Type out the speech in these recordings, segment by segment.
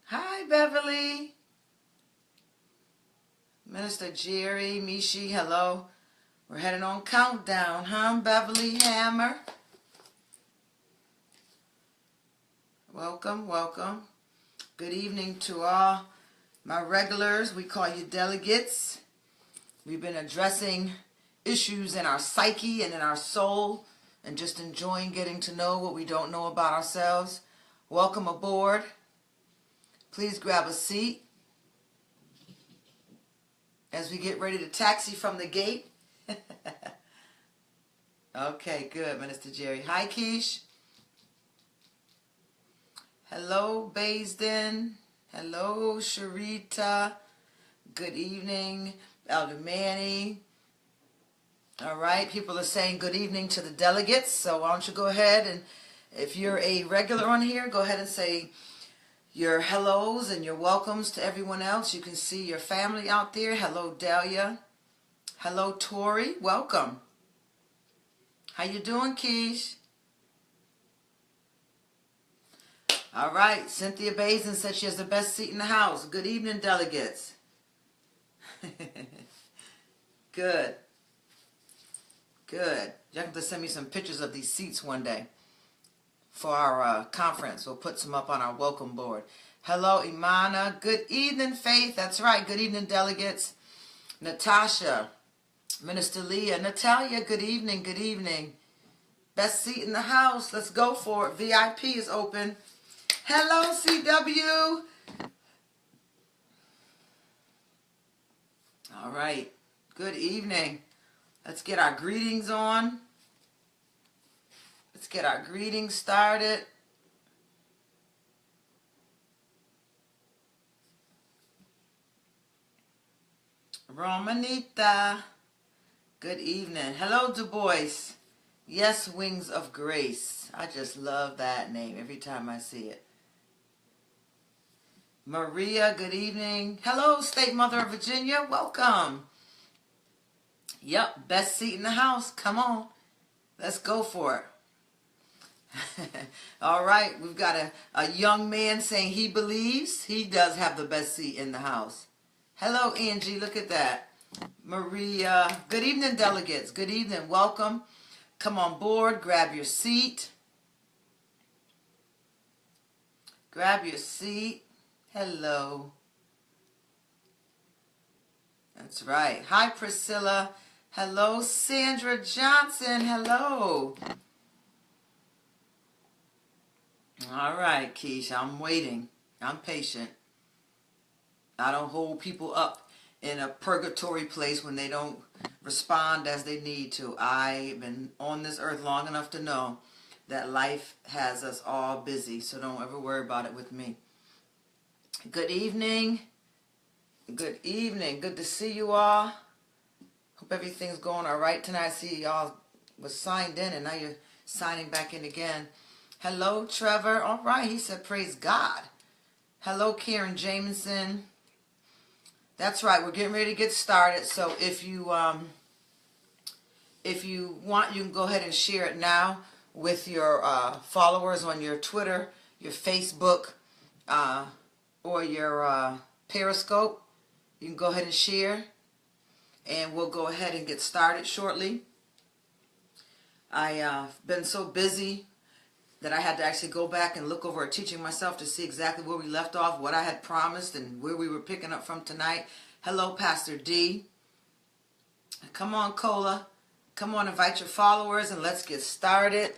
Hi, Beverly. Minister Jerry, Mishi, hello. We're heading on countdown, huh, Beverly Hammer? Welcome, welcome. Good evening to all my regulars. We call you delegates. We've been addressing issues in our psyche and in our soul and just enjoying getting to know what we don't know about ourselves. Welcome aboard. Please grab a seat as we get ready to taxi from the gate. Okay, good, Minister Jerry. Hi, Keish. Hello, Baisden. Hello, Sharita. Good evening, Elder Manny. All right, people are saying good evening to the delegates, so why don't you go ahead and if you're a regular on here, go ahead and say your hellos and your welcomes to everyone else. You can see your family out there. Hello, Delia. Hello, Tori. Welcome. How you doing, Keish? All right. Cynthia Bazin said she has the best seat in the house. Good evening, delegates. Good. Good. You have to send me some pictures of these seats one day for our conference. We'll put some up on our welcome board. Hello, Imana. Good evening, Faith. That's right. Good evening, delegates. Natasha. Minister Leah. Natalia, good evening. Good evening. Best seat in the house. Let's go for it. VIP is open. Hello, CW. All right. Good evening. Let's get our greetings on. Let's get our greetings started. Romanita. Good evening. Hello, Du Bois. Yes, Wings of Grace. I just love that name every time I see it. Maria, good evening. Hello, State Mother of Virginia. Welcome. Yep, best seat in the house. Come on. Let's go for it. All right, we've got a young man saying he believes he does have the best seat in the house. Hello, Angie. Look at that. Maria. Good evening, delegates. Good evening. Welcome. Come on board. Grab your seat. Grab your seat. Hello. That's right. Hi, Priscilla. Hello, Sandra Johnson. Hello. All right, Keisha. I'm waiting. I'm patient. I don't hold people up in a purgatory place when they don't respond as they need to. I've been on this earth long enough to know that life has us all busy, so don't ever worry about it with me. Good evening. Good evening. Good to see you all. Hope everything's going all right tonight. I see y'all was signed in and now you're signing back in again. Hello, Trevor. All right, he said praise God. Hello, Karen Jamison. That's right, we're getting ready to get started. So if you want, you can go ahead and share it now with your followers on your Twitter, your Facebook, or your Periscope. You can go ahead and share, and we'll go ahead and get started shortly. I've been so busy that I had to actually go back and look over a teaching myself to see exactly where we left off, what I had promised, and where we were picking up from tonight. Hello, Pastor D. Come on, Cola. Come on, invite your followers, and let's get started.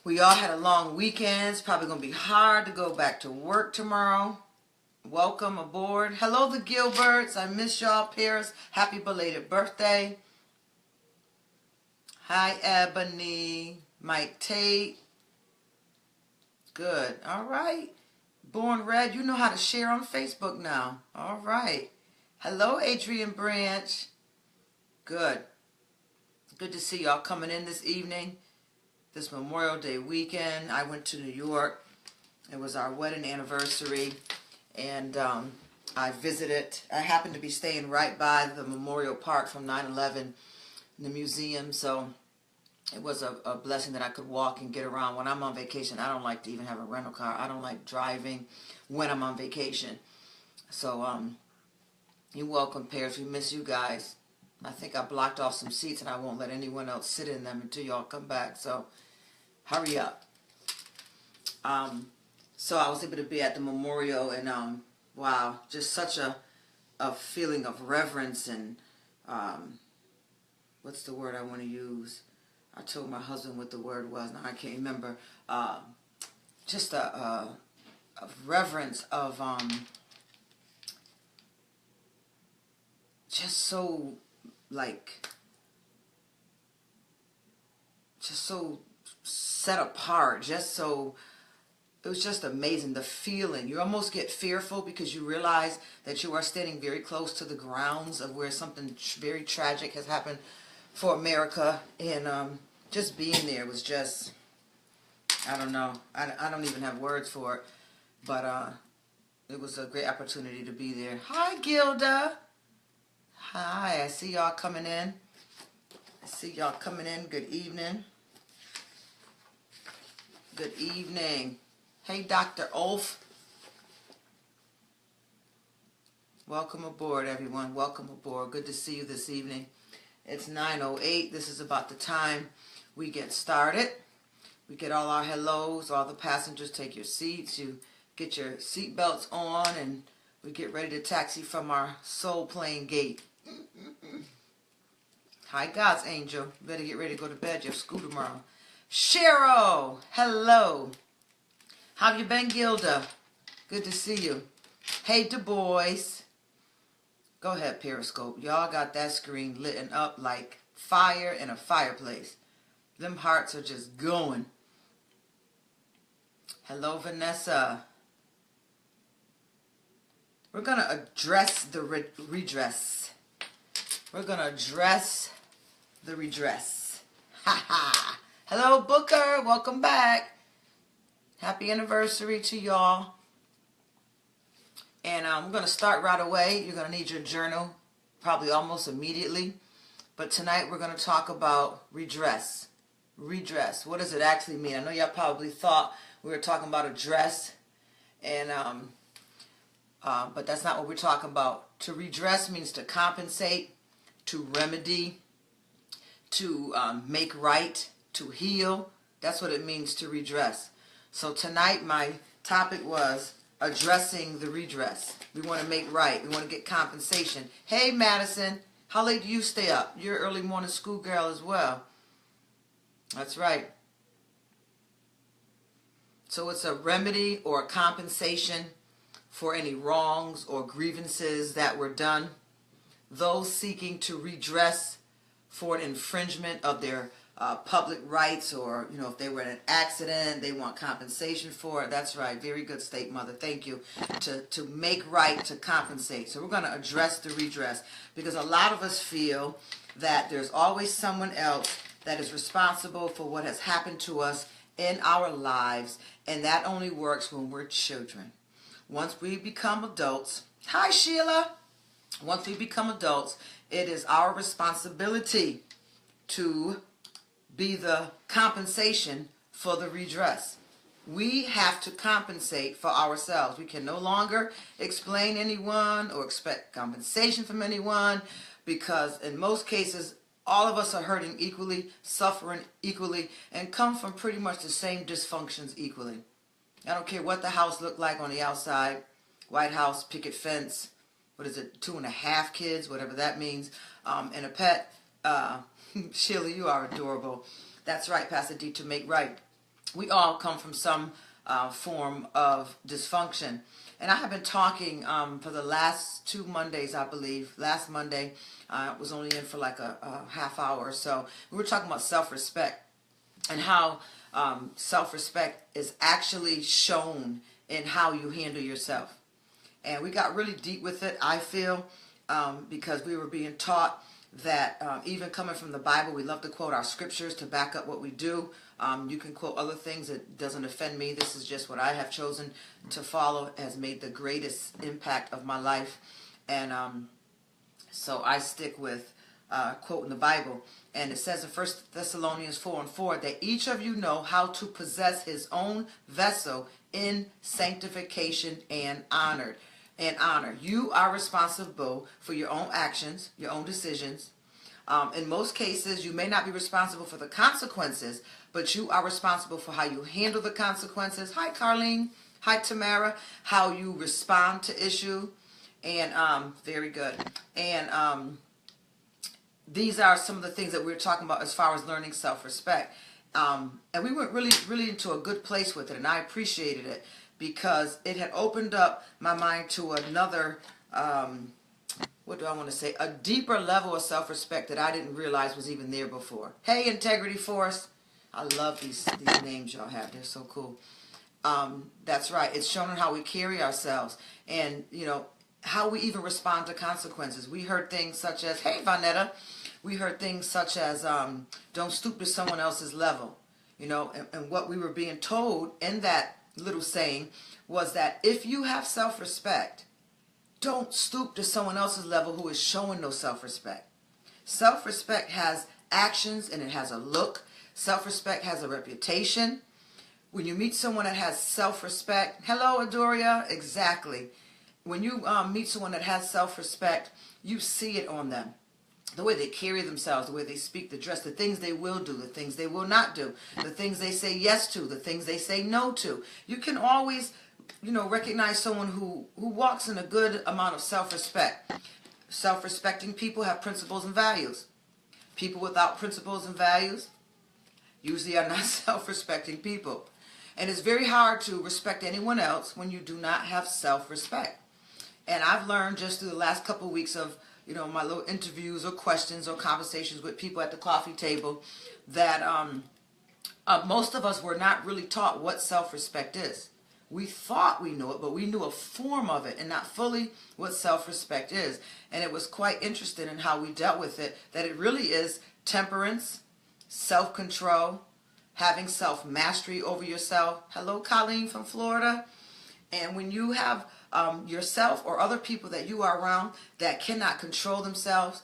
We all had a long weekend. It's probably going to be hard to go back to work tomorrow. Welcome aboard. Hello, the Gilberts. I miss y'all, Paris. Happy belated birthday. Hi, Ebony. Mike Tate. Good. All right. Born Red, you know how to share on Facebook now. All right. Hello, Adrian Branch. Good. Good to see y'all coming in this evening. This Memorial Day weekend. I went to New York. It was our wedding anniversary. And I visited. I happened to be staying right by the Memorial Park from 9/11, the museum. So it was a blessing that I could walk and get around. When I'm on vacation, I don't like to even have a rental car. I don't like driving when I'm on vacation. So you're welcome, Paris. We miss you guys. I think I blocked off some seats and I won't let anyone else sit in them until y'all come back. So hurry up. So I was able to be at the memorial, and wow, just such a feeling of reverence and what's the word I want to use? I told my husband what the word was. Now I can't remember. Just a reverence of just so like just so set apart, just so it was just amazing. The feeling, you almost get fearful because you realize that you are standing very close to the grounds of where something very tragic has happened for America, and just being there was just, I don't know, I don't even have words for it, but it was a great opportunity to be there. Hi, Gilda. Hi, I see y'all coming in. Good evening. Good evening. Hey, Dr. Ulf. Welcome aboard, everyone. Welcome aboard. Good to see you this evening. It's 9:08. This is about the time we get started. We get all our hellos. All the passengers take your seats. You get your seat belts on, and we get ready to taxi from our soul plane gate. Hi, God's angel. You better get ready to go to bed. You have school tomorrow. Cheryl, hello. How have you been, Gilda? Good to see you. Hey, Du Bois. Go ahead, Periscope. Y'all got that screen lit up like fire in a fireplace. Them hearts are just going. Hello, Vanessa. We're going to address the redress. We're going to address the redress. Ha ha. Hello, Booker. Welcome back. Happy anniversary to y'all. And we're going to start right away. You're going to need your journal probably almost immediately. But tonight we're going to talk about redress. Redress. What does it actually mean? I know y'all probably thought we were talking about a dress. And but that's not what we're talking about. To redress means to compensate, to remedy, to make right, to heal. That's what it means to redress. So tonight my topic was addressing the redress. We want to make right. We want to get compensation. Hey, Madison, how late do you stay up? You're early morning school girl as well. That's right. So it's a remedy or a compensation for any wrongs or grievances that were done. Those seeking to redress for an infringement of their public rights, or if they were in an accident, they want compensation for it. That's right. Very good, State Mother. Thank you. To make right, to compensate. So we're going to address the redress, because a lot of us feel that there's always someone else that is responsible for what has happened to us in our lives, and that only works when we're children. Once we become adults, hi Sheila, once we become adults, it is our responsibility to be the compensation for the redress. We have to compensate for ourselves. We can no longer explain anyone or expect compensation from anyone, because in most cases, all of us are hurting equally, suffering equally, and come from pretty much the same dysfunctions equally. I don't care what the house looked like on the outside, White House, picket fence, 2.5 kids, whatever that means, and a pet. Sheila, you are adorable. That's right, Pastor D, to make right. We all come from some form of dysfunction. And I have been talking for the last 2 Mondays, I believe. Last Monday, I was only in for like a half hour or so. We were talking about self-respect, and how self-respect is actually shown in how you handle yourself. And we got really deep with it, I feel, because we were being taught that even coming from the Bible, we love to quote our scriptures to back up what we do. You can quote other things. It doesn't offend me. This is just what I have chosen to follow. It has made the greatest impact of my life. And so I stick with quote in the Bible. And it says in 1 Thessalonians 4:4 that each of you know how to possess his own vessel in sanctification and honor. You are responsible for your own actions, your own decisions. In most cases, you may not be responsible for the consequences, but you are responsible for how you handle the consequences. Hi, Carlene. Hi, Tamara. How you respond to issue. And very good. And these are some of the things that we're talking about as far as learning self-respect. And we went really into a good place with it, and I appreciated it because it had opened up my mind to another, what do I want to say, a deeper level of self-respect that I didn't realize was even there before. Hey, Integrity Force. I love these names y'all have. They're so cool. That's right. It's showing how we carry ourselves and, how we even respond to consequences. We heard things such as, hey, Vanetta. We heard things such as, don't stoop to someone else's level. And what we were being told in that little saying was that if you have self-respect, don't stoop to someone else's level who is showing no self-respect. Self-respect has actions and it has a look. Self-respect has a reputation. When you meet someone that has self-respect, hello, Adoria, exactly. When you meet someone that has self-respect, you see it on them. The way they carry themselves, the way they speak, the dress, the things they will do, the things they will not do, the things they say yes to, the things they say no to. You can always, recognize someone who walks in a good amount of self-respect. Self-respecting people have principles and values. People without principles and values usually are not self-respecting people. And it's very hard to respect anyone else when you do not have self-respect. And I've learned just through the last couple of weeks of, my little interviews or questions or conversations with people at the coffee table that most of us were not really taught what self-respect is. We thought we knew it, but we knew a form of it and not fully what self-respect is. And it was quite interesting in how we dealt with it, that it really is temperance, self-control, having self-mastery over yourself. Hello, Colleen from Florida. And when you have yourself or other people that you are around that cannot control themselves,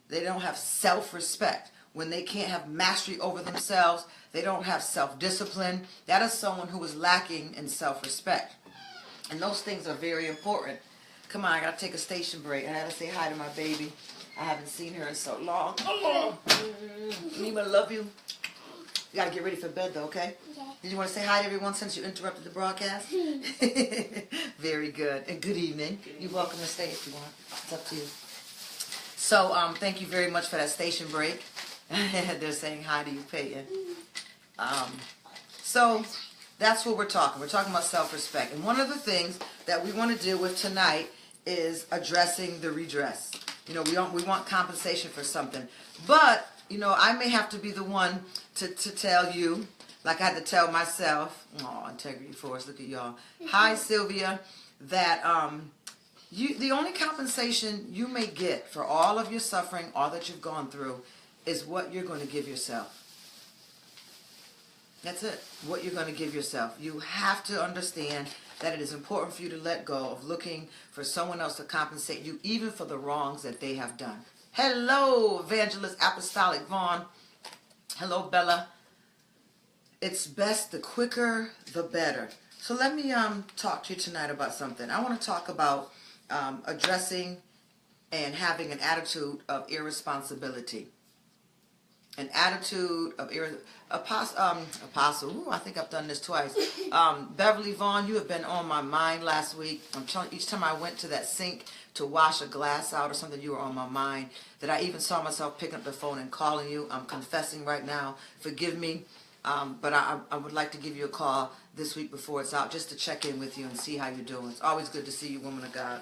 they don't have self-respect. When they can't have mastery over themselves, they don't have self-discipline. That is someone who is lacking in self-respect. And those things are very important. Come on, I got to take a station break. I got to say hi to my baby. I haven't seen her in so long. Oh, Nima, love you. You got to get ready for bed, though, okay? Yeah. Did you want to say hi to everyone since you interrupted the broadcast? Very good. And good evening. You're welcome to stay if you want. It's up to you. So, thank you very much for that station break. They're saying hi to you, Peyton. So, that's what we're talking. We're talking about self-respect. And one of the things that we want to deal with tonight is addressing the redress. We want compensation for something. But, I may have to be the one to tell you, like I had to tell myself, oh, Integrity Force, look at y'all. Hi, Sylvia, that the only compensation you may get for all of your suffering, all that you've gone through, is what you're going to give yourself. That's it, what you're going to give yourself. You have to understand that it is important for you to let go of looking for someone else to compensate you, even for the wrongs that they have done. Hello, Evangelist Apostolic Vaughn. Hello, Bella. It's best the quicker, the better. So let me talk to you tonight about something. I want to talk about addressing and having an attitude of irresponsibility. An attitude of Apostle. Ooh, I think I've done this twice. Beverly Vaughn, you have been on my mind last week. I'm telling you, each time I went to that sink to wash a glass out or something, you were on my mind. That I even saw myself picking up the phone and calling you. I'm confessing right now. Forgive me. But I would like to give you a call this week before it's out just to check in with you and see how you're doing. It's always good to see you, woman of God.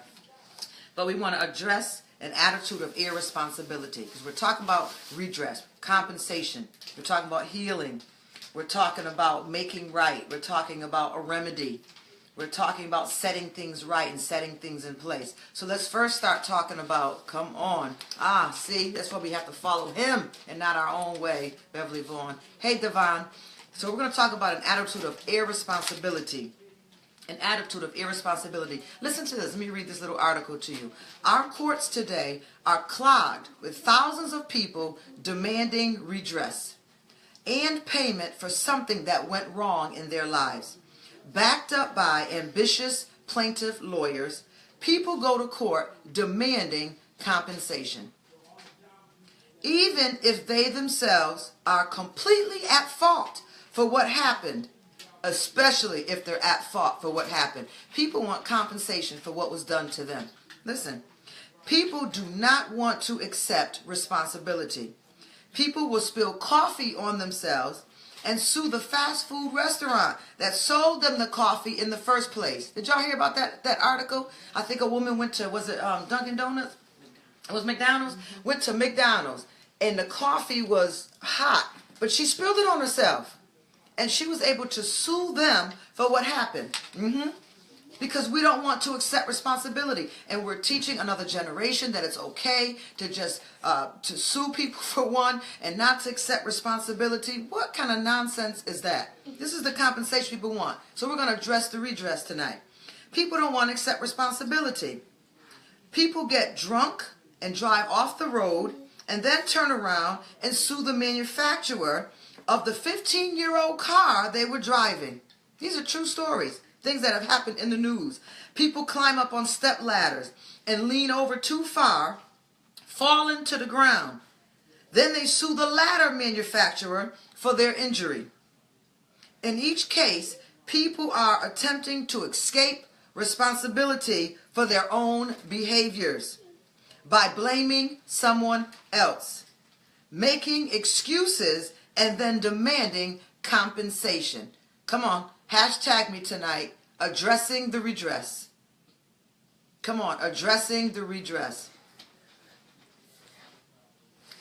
But we want to address an attitude of irresponsibility because we're talking about redress, compensation. We're talking about healing. We're talking about making right. We're talking about a remedy. We're talking about setting things right and setting things in place. So let's first start talking about, come on. See, that's why we have to follow him and not our own way, Beverly Vaughn. Hey, Devon. So we're going to talk about an attitude of irresponsibility. an attitude of irresponsibility. Listen to this. Let me read this little article to you. Our courts today are clogged with thousands of people demanding redress and payment for something that went wrong in their lives. Backed up by ambitious plaintiff lawyers, people go to court demanding compensation, even if they themselves are completely at fault for what happened, especially if they're at fault for what happened. People want compensation for what was done to them. Listen, people do not want to accept responsibility. People will spill coffee on themselves and sue the fast food restaurant that sold them the coffee in the first place. Did y'all hear about that article? I think a woman went to, was it Dunkin' Donuts? It was McDonald's? Went to McDonald's, and the coffee was hot, but she spilled it on herself. And she was able to sue them for what happened. Because we don't want to accept responsibility. And we're teaching another generation that it's okay to just to sue people for one and not to accept responsibility. What kind of nonsense is that? This is the compensation people want. So we're going to address the redress tonight. People don't want to accept responsibility. People get drunk and drive off the road and then turn around and sue the manufacturer of the 15-year-old car they were driving. These are true stories. Things that have happened in the news. People climb up on step ladders and lean over too far, falling to the ground. Then they sue the ladder manufacturer for their injury. In each case, people are attempting to escape responsibility for their own behaviors by blaming someone else, making excuses, and then demanding compensation. Come on. Hashtag me tonight, addressing the redress. Come on, addressing the redress.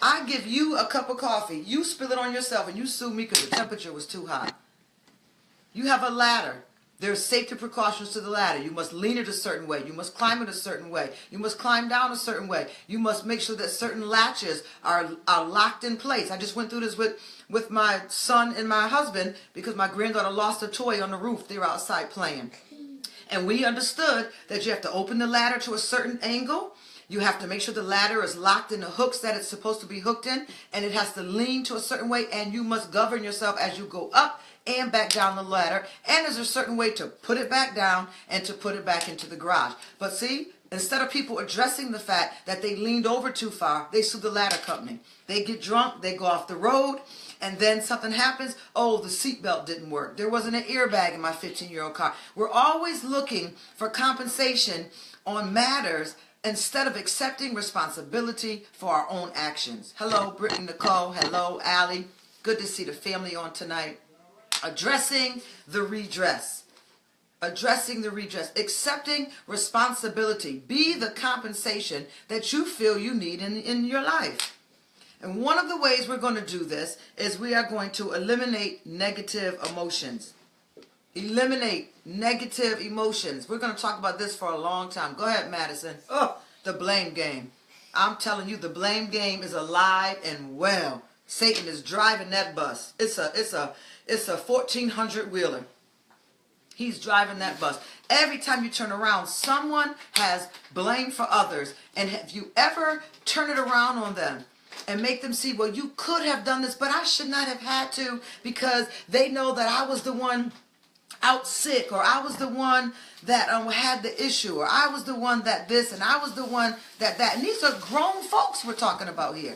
I give you a cup of coffee. You spill it on yourself and you sue me because the temperature was too hot. You have a ladder. There are safety precautions to the ladder. You must lean it a certain way. You must climb it a certain way. You must climb down a certain way. You must make sure that certain latches are locked in place. I just went through this with my son and my husband because my granddaughter lost a toy on the roof. They were outside playing. And we understood that you have to open the ladder to a certain angle. You have to make sure the ladder is locked in the hooks that it's supposed to be hooked in. And it has to lean to a certain way. And you must govern yourself as you go up and back down the ladder. And there's a certain way to put it back down and to put it back into the garage. But see, instead of people addressing the fact that they leaned over too far, they sue the ladder company. They get drunk, they go off the road, and then something happens. Oh, the seatbelt didn't work. There wasn't an airbag in my 15-year-old car. We're always looking for compensation on matters instead of accepting responsibility for our own actions. Hello, Brittany Nicole. Hello, Allie. Good to see the family on tonight. Addressing the redress. Addressing the redress. Accepting responsibility. Be the compensation that you feel you need in your life. And one of the ways we're going to do this is we are going to eliminate negative emotions. Eliminate negative emotions. We're going to talk about this for a long time. Go ahead, Madison. Oh, the blame game. I'm telling you, the blame game is alive and well. Satan is driving that bus. It's a 1400 wheeler. He's driving that bus. Every time you turn around, someone has blame for others. And have you ever turn it around on them and make them see, well, you could have done this, but I should not have had to because they know that I was the one out sick, or I was the one that had the issue, or I was the one that this, and I was the one that. And these are grown folks we're talking about here.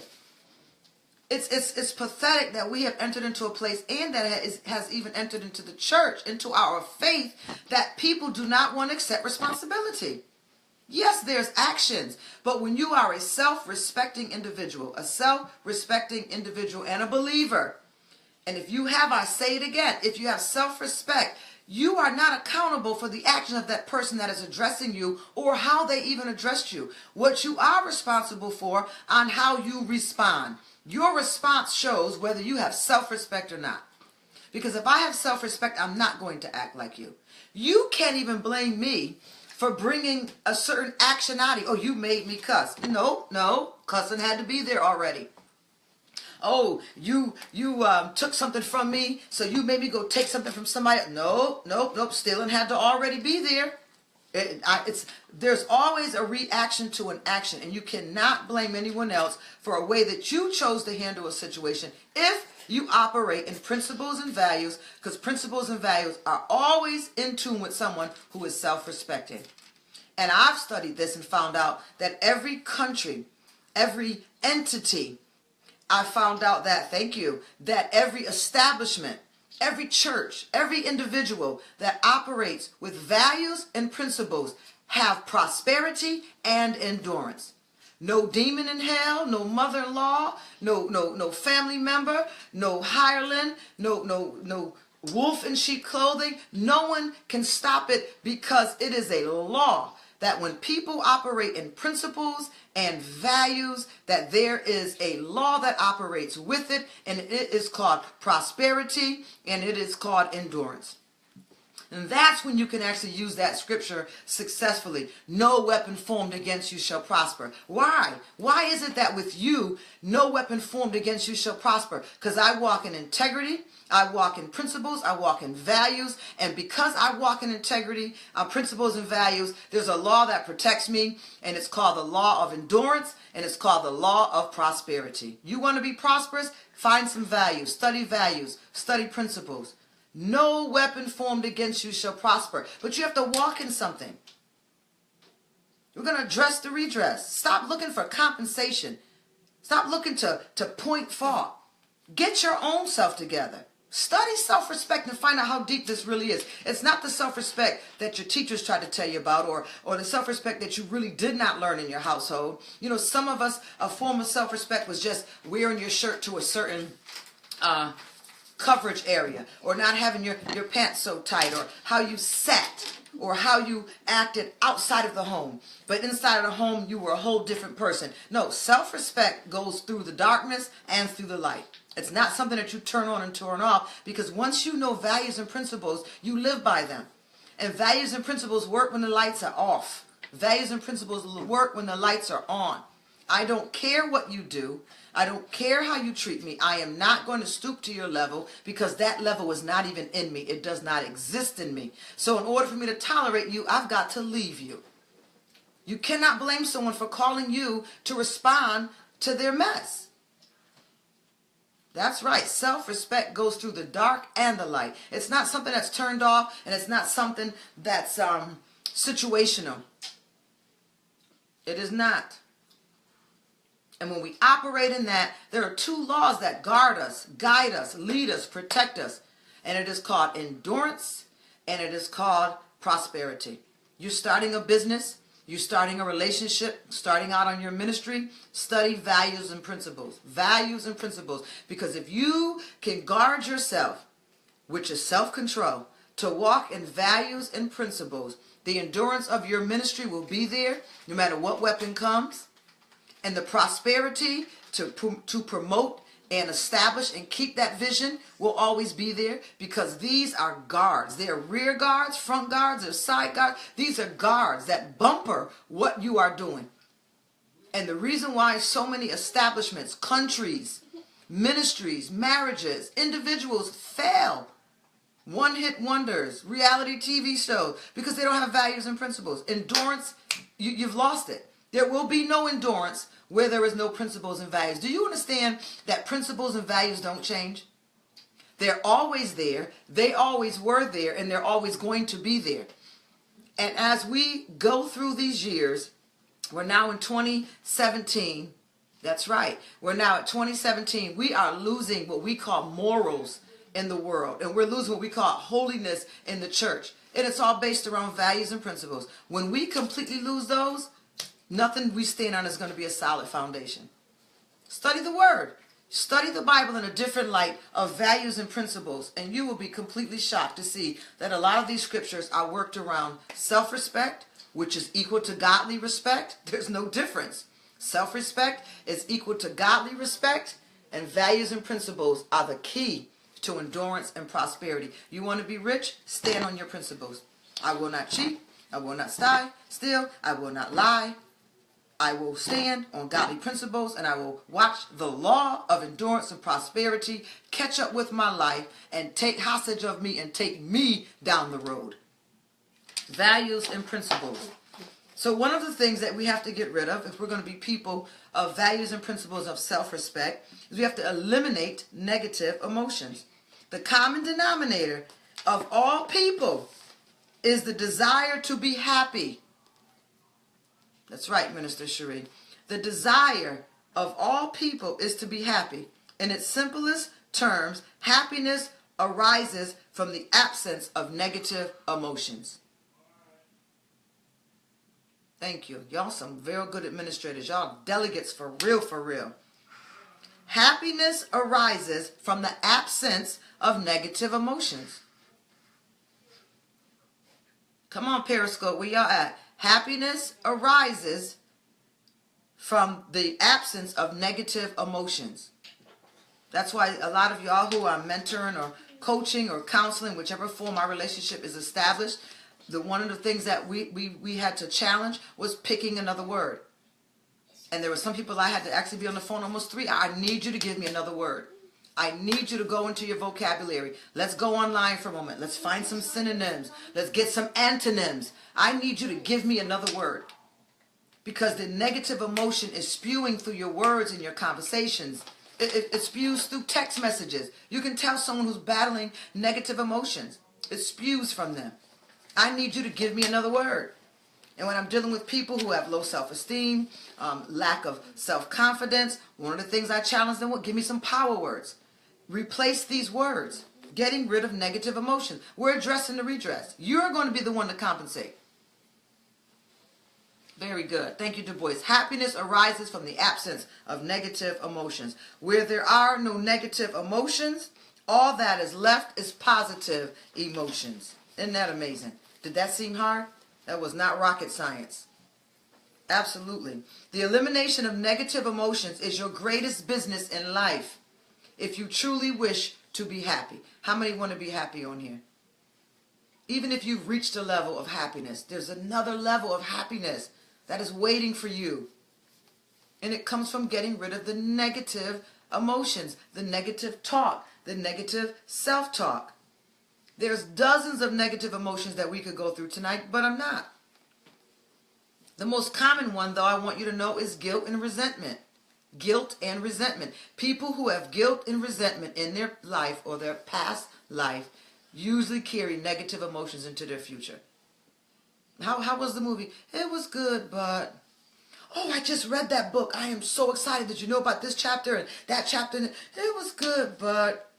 It's pathetic that we have entered into a place, and that has even entered into the church, into our faith, that people do not want to accept responsibility. Yes, there's actions, but when you are a self-respecting individual, and a believer, and if you have, I say it again, if you have self-respect, you are not accountable for the action of that person that is addressing you or how they even addressed you. What you are responsible for on how you respond. Your response shows whether you have self-respect or not. Because if I have self-respect, I'm not going to act like you. You can't even blame me for bringing a certain action out of you. Oh, you made me cuss. No, cussing had to be there already. oh, you took something from me, so you made me go take something from somebody. Nope. Stealing had to already be there. There's always a reaction to an action, and you cannot blame anyone else for a way that you chose to handle a situation if you operate in principles and values, because principles and values are always in tune with someone who is self-respecting. And I've studied this and found out that every country, every entity, I found out that, thank you, that every establishment, every church, every individual that operates with values and principles have prosperity and endurance. No demon in hell, no mother-in-law, no family member, no hireling, no wolf in sheep clothing. No one can stop it, because it is a law that when people operate in principles and values, that there is a law that operates with it, and it is called prosperity, and it is called endurance. And that's when you can actually use that scripture successfully. No weapon formed against you shall prosper. Why? Why is it that with you, no weapon formed against you shall prosper? Because I walk in integrity, I walk in principles, I walk in values, and because I walk in integrity, principles and values, there's a law that protects me, and it's called the law of endurance, and it's called the law of prosperity. You want to be prosperous? Find some values, study principles. No weapon formed against you shall prosper. But you have to walk in something. We're going to address the redress. Stop looking for compensation. Stop looking to point fault. Get your own self together. Study self-respect and find out how deep this really is. It's not the self-respect that your teachers tried to tell you about, or the self-respect that you really did not learn in your household. You know, some of us, a form of self-respect was just wearing your shirt to a certain coverage area, or not having your pants so tight, or how you sat, or how you acted outside of the home. But inside of the home, you were a whole different person. No, self-respect goes through the darkness and through the light. It's not something that you turn on and turn off, because once you know values and principles, you live by them. And values and principles work when the lights are off. Values and principles work when the lights are on. I don't care what you do. I don't care how you treat me. I am not going to stoop to your level, because that level is not even in me. It does not exist in me. So in order for me to tolerate you, I've got to leave you. You cannot blame someone for calling you to respond to their mess. That's right. Self-respect goes through the dark and the light. It's not something that's turned off, and it's not something that's situational. It is not. And when we operate in that, there are two laws that guard us, guide us, lead us, protect us. And it is called endurance, and it is called prosperity. You're starting a business, you're starting a relationship, starting out on your ministry, study values and principles. Values and principles. Because if you can guard yourself, which is self-control, to walk in values and principles, the endurance of your ministry will be there no matter what weapon comes. And the prosperity to promote and establish and keep that vision will always be there, because these are guards. They're rear guards, front guards, or side guards. These are guards that bumper what you are doing. And the reason why so many establishments, countries, ministries, marriages, individuals fail, one-hit wonders, reality TV shows, because they don't have values and principles. Endurance, you've lost it. There will be no endurance where there is no principles and values. Do you understand that principles and values don't change? They're always there. They always were there, and they're always going to be there. And as we go through these years, we're now in 2017. That's right. We're now at 2017. We are losing what we call morals in the world, and we're losing what we call holiness in the church. And it's all based around values and principles. When we completely lose those, nothing we stand on is going to be a solid foundation. Study the Word. Study the Bible in a different light of values and principles, and you will be completely shocked to see that a lot of these scriptures are worked around self-respect, which is equal to godly respect. There's no difference. Self-respect is equal to godly respect, and values and principles are the key to endurance and prosperity. You want to be rich? Stand on your principles. I will not cheat. I will not steal. I will not lie. I will stand on godly principles, and I will watch the law of endurance and prosperity catch up with my life and take hostage of me and take me down the road. Values and principles. So one of the things that we have to get rid of, if we're going to be people of values and principles of self-respect, is we have to eliminate negative emotions. The common denominator of all people is the desire to be happy. That's right, Minister Cherie. The desire of all people is to be happy. In its simplest terms, happiness arises from the absence of negative emotions. Thank you. Y'all some very good administrators. Y'all delegates for real, for real. Happiness arises from the absence of negative emotions. Come on, Periscope, where y'all at? Happiness arises from the absence of negative emotions. That's why a lot of y'all who are mentoring or coaching or counseling, whichever form our relationship is established, one of the things that we had to challenge was picking another word. And there were some people I had to actually be on the phone almost 3 hours. I need you to give me another word. I need you to go into your vocabulary. Let's go online for a moment. Let's find some synonyms. Let's get some antonyms. I need you to give me another word. Because the negative emotion is spewing through your words and your conversations. It spews through text messages. You can tell someone who's battling negative emotions. It spews from them. I need you to give me another word. And when I'm dealing with people who have low self-esteem, lack of self-confidence, one of the things I challenge them with, give me some power words. Replace these words. Getting rid of negative emotions. We're addressing the redress. You're going to be the one to compensate. Very good. Thank you, Du Bois. Happiness arises from the absence of negative emotions. Where there are no negative emotions, all that is left is positive emotions. Isn't that amazing? Did that seem hard? That was not rocket science. Absolutely. The elimination of negative emotions is your greatest business in life. If you truly wish to be happy. How many want to be happy on here? Even if you've reached a level of happiness, there's another level of happiness that is waiting for you. And it comes from getting rid of the negative emotions, the negative talk, the negative self-talk. There's dozens of negative emotions that we could go through tonight, but I'm not. The most common one, though, I want you to know is guilt and resentment. Guilt and resentment. People who have guilt and resentment in their life or their past life usually carry negative emotions into their future. How was the movie? It was good, but... Oh, I just read that book. I am so excited. Did you know about this chapter and that chapter? It was good, but...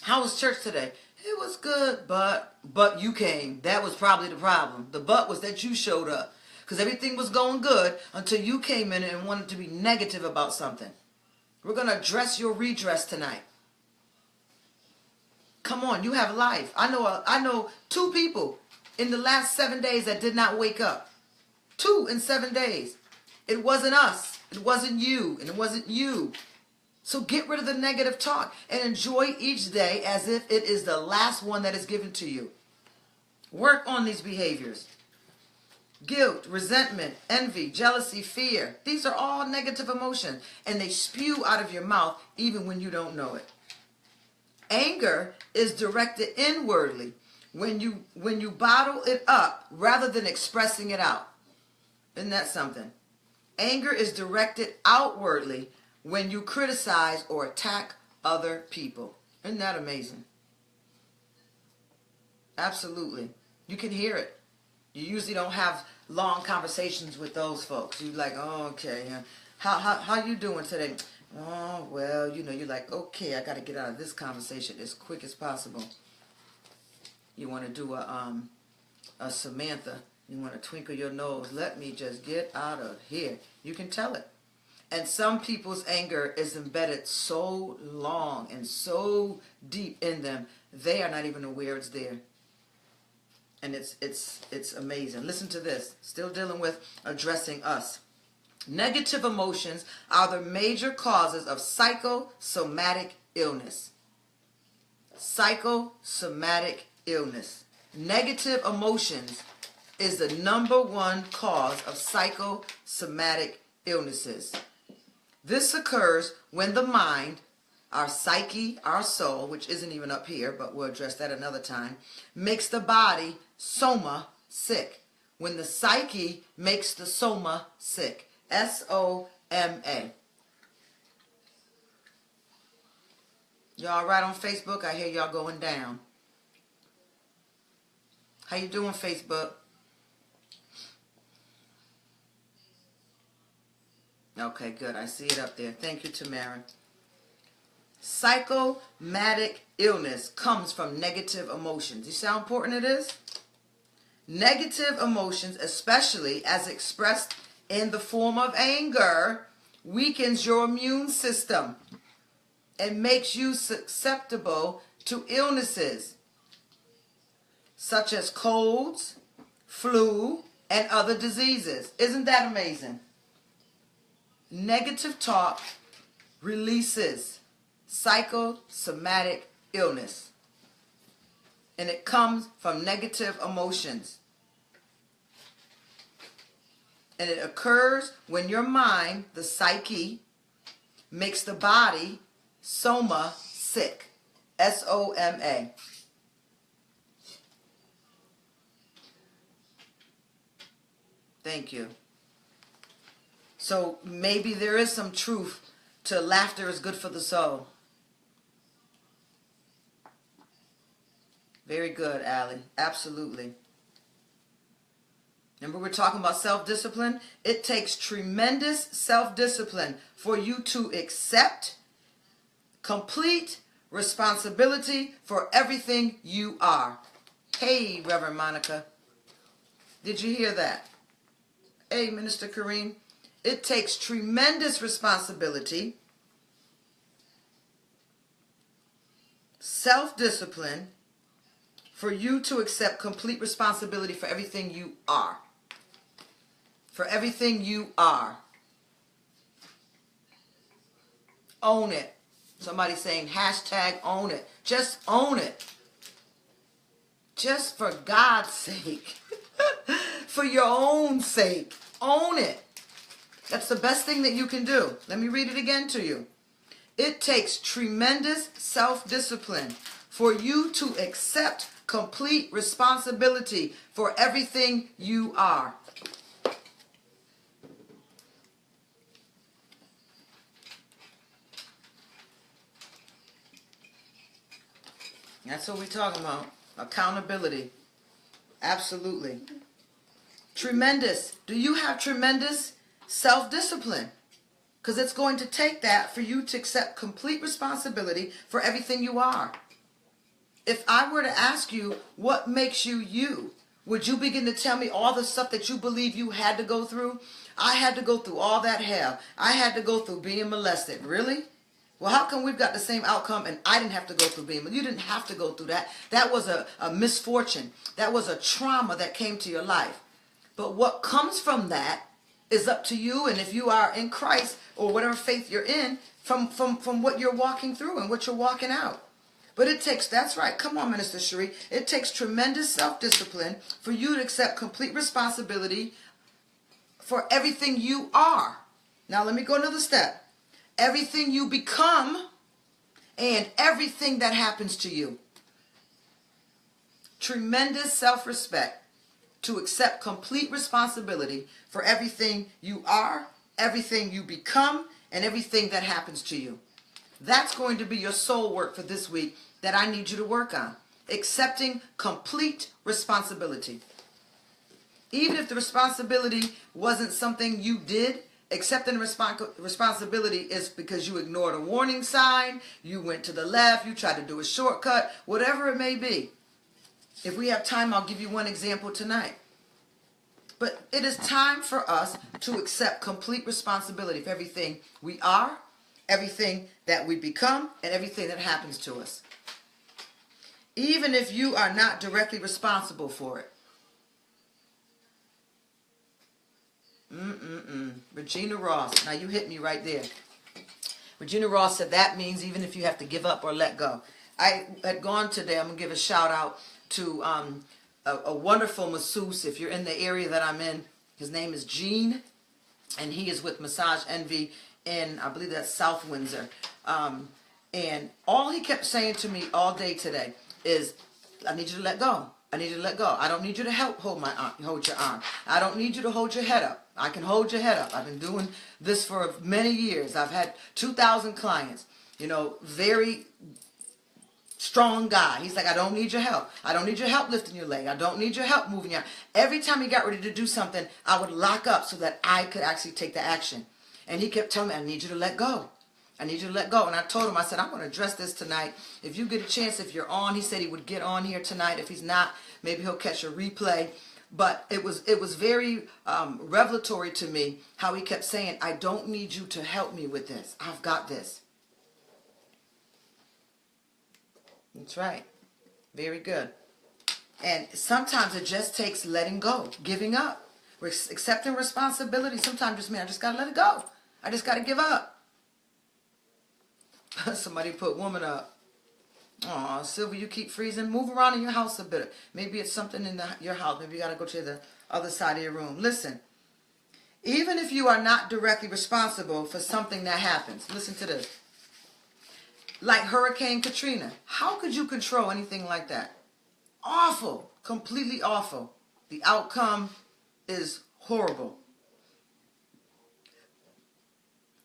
How was church today? It was good, but you came. That was probably the problem. The but was that you showed up. Because everything was going good until you came in and wanted to be negative about something. We're going to address your redress tonight. Come on, you have life. I know 2 people in the last 7 days that did not wake up. 2 in 7 days. It wasn't us. It wasn't you. And it wasn't you. So get rid of the negative talk and enjoy each day as if it is the last one that is given to you. Work on these behaviors. Guilt, resentment, envy, jealousy, fear. These are all negative emotions, and they spew out of your mouth even when you don't know it. Anger is directed inwardly when you bottle it up rather than expressing it out. Isn't that something? Anger is directed outwardly when you criticize or attack other people. Isn't that amazing? Absolutely. You can hear it. You usually don't have long conversations with those folks. You're like, oh, okay. How you doing today? Oh, well, you're like, okay, I got to get out of this conversation as quick as possible. You want to do a Samantha. You want to twinkle your nose. Let me just get out of here. You can tell it. And some people's anger is embedded so long and so deep in them, they are not even aware it's there. And it's amazing. Listen to this. Still dealing with addressing us. Negative emotions are the major causes of psychosomatic illness. Psychosomatic illness. Negative emotions is the #1 cause of psychosomatic illnesses. This occurs when the mind, our psyche, our soul, which isn't even up here, but we'll address that another time, makes the body, soma, sick. When the psyche makes the soma sick. S-O-M-A. Y'all all right on Facebook? I hear y'all going down. How you doing, Facebook? Okay, good. I see it up there. Thank you, Tamara. Psychosomatic illness comes from negative emotions. You see how important it is? Negative emotions, especially as expressed in the form of anger, weakens your immune system and makes you susceptible to illnesses such as colds, flu, and other diseases. Isn't that amazing? Negative talk releases psychosomatic illness, and it comes from negative emotions. And it occurs when your mind, the psyche, makes the body, soma, sick. S-O-M-A. Thank you. So maybe there is some truth to laughter is good for the soul. Very good, Allie. Absolutely. Remember, we're talking about self-discipline? It takes tremendous self-discipline for you to accept complete responsibility for everything you are. Hey, Reverend Monica. Did you hear that? Hey, Minister Kareem. It takes tremendous responsibility, self-discipline, for you to accept complete responsibility for everything you are. For everything you are. Own it. Somebody saying hashtag own it. Just own it. Just for God's sake. For your own sake. Own it. That's the best thing that you can do. Let me read it again to you. It takes tremendous self-discipline for you to accept complete responsibility for everything you are. That's what we're talking about. Accountability. Absolutely. Tremendous. Do you have tremendous self-discipline? Because it's going to take that for you to accept complete responsibility for everything you are. If I were to ask you what makes you you, would you begin to tell me all the stuff that you believe you had to go through? I had to go through all that hell. I had to go through being molested. Really? Well, how come we've got the same outcome and I didn't have to go through being molested? You didn't have to go through that. That was a misfortune. That was a trauma that came to your life. But what comes from that is up to you, and if you are in Christ or whatever faith you're in, from what you're walking through and what you're walking out. But it takes, that's right, come on, Minister Cherie, it takes tremendous self-discipline for you to accept complete responsibility for everything you are. Now let me go another step. Everything you become and everything that happens to you. Tremendous self-respect to accept complete responsibility for everything you are, everything you become, and everything that happens to you. That's going to be your soul work for this week that I need you to work on. Accepting complete responsibility. Even if the responsibility wasn't something you did, accepting responsibility is because you ignored a warning sign, you went to the left, you tried to do a shortcut, whatever it may be. If we have time, I'll give you one example tonight. But it is time for us to accept complete responsibility for everything we are, everything that we become, and everything that happens to us. Even if you are not directly responsible for it. Regina Ross. Now you hit me right there. Regina Ross said that means even if you have to give up or let go. I had gone today, I'm going to give a shout out to a wonderful masseuse. If you're in the area that I'm in, his name is Gene. and he is with Massage Envy in, I believe that's South Windsor. And all he kept saying to me all day today is, I need you to let go. I need you to let go. I don't need you to help hold your arm. I don't need you to hold your head up. I can hold your head up. I've been doing this for many years. I've had 2,000 clients. You know, very strong guy. He's like, I don't need your help. I don't need your help lifting your leg. I don't need your help moving your arm. Every time he got ready to do something, I would lock up so that I could actually take the action. And he kept telling me, I need you to let go. I need you to let go. And I told him, I said, I'm going to address this tonight. If you get a chance, if you're on, he said he would get on here tonight. If he's not, maybe he'll catch a replay. But it was very revelatory to me how he kept saying, I don't need you to help me with this. I've got this. That's right. Very good. And sometimes it just takes letting go, giving up, accepting responsibility. Sometimes just, man, I just got to let it go. I just got to give up. Somebody put woman up. Aw, Sylvia, you keep freezing. Move around in your house a bit. Maybe it's something in your house. Maybe you got to go to the other side of your room. Listen, even if you are not directly responsible for something that happens, listen to this. Like Hurricane Katrina. How could you control anything like that? Awful. Completely awful. The outcome is horrible.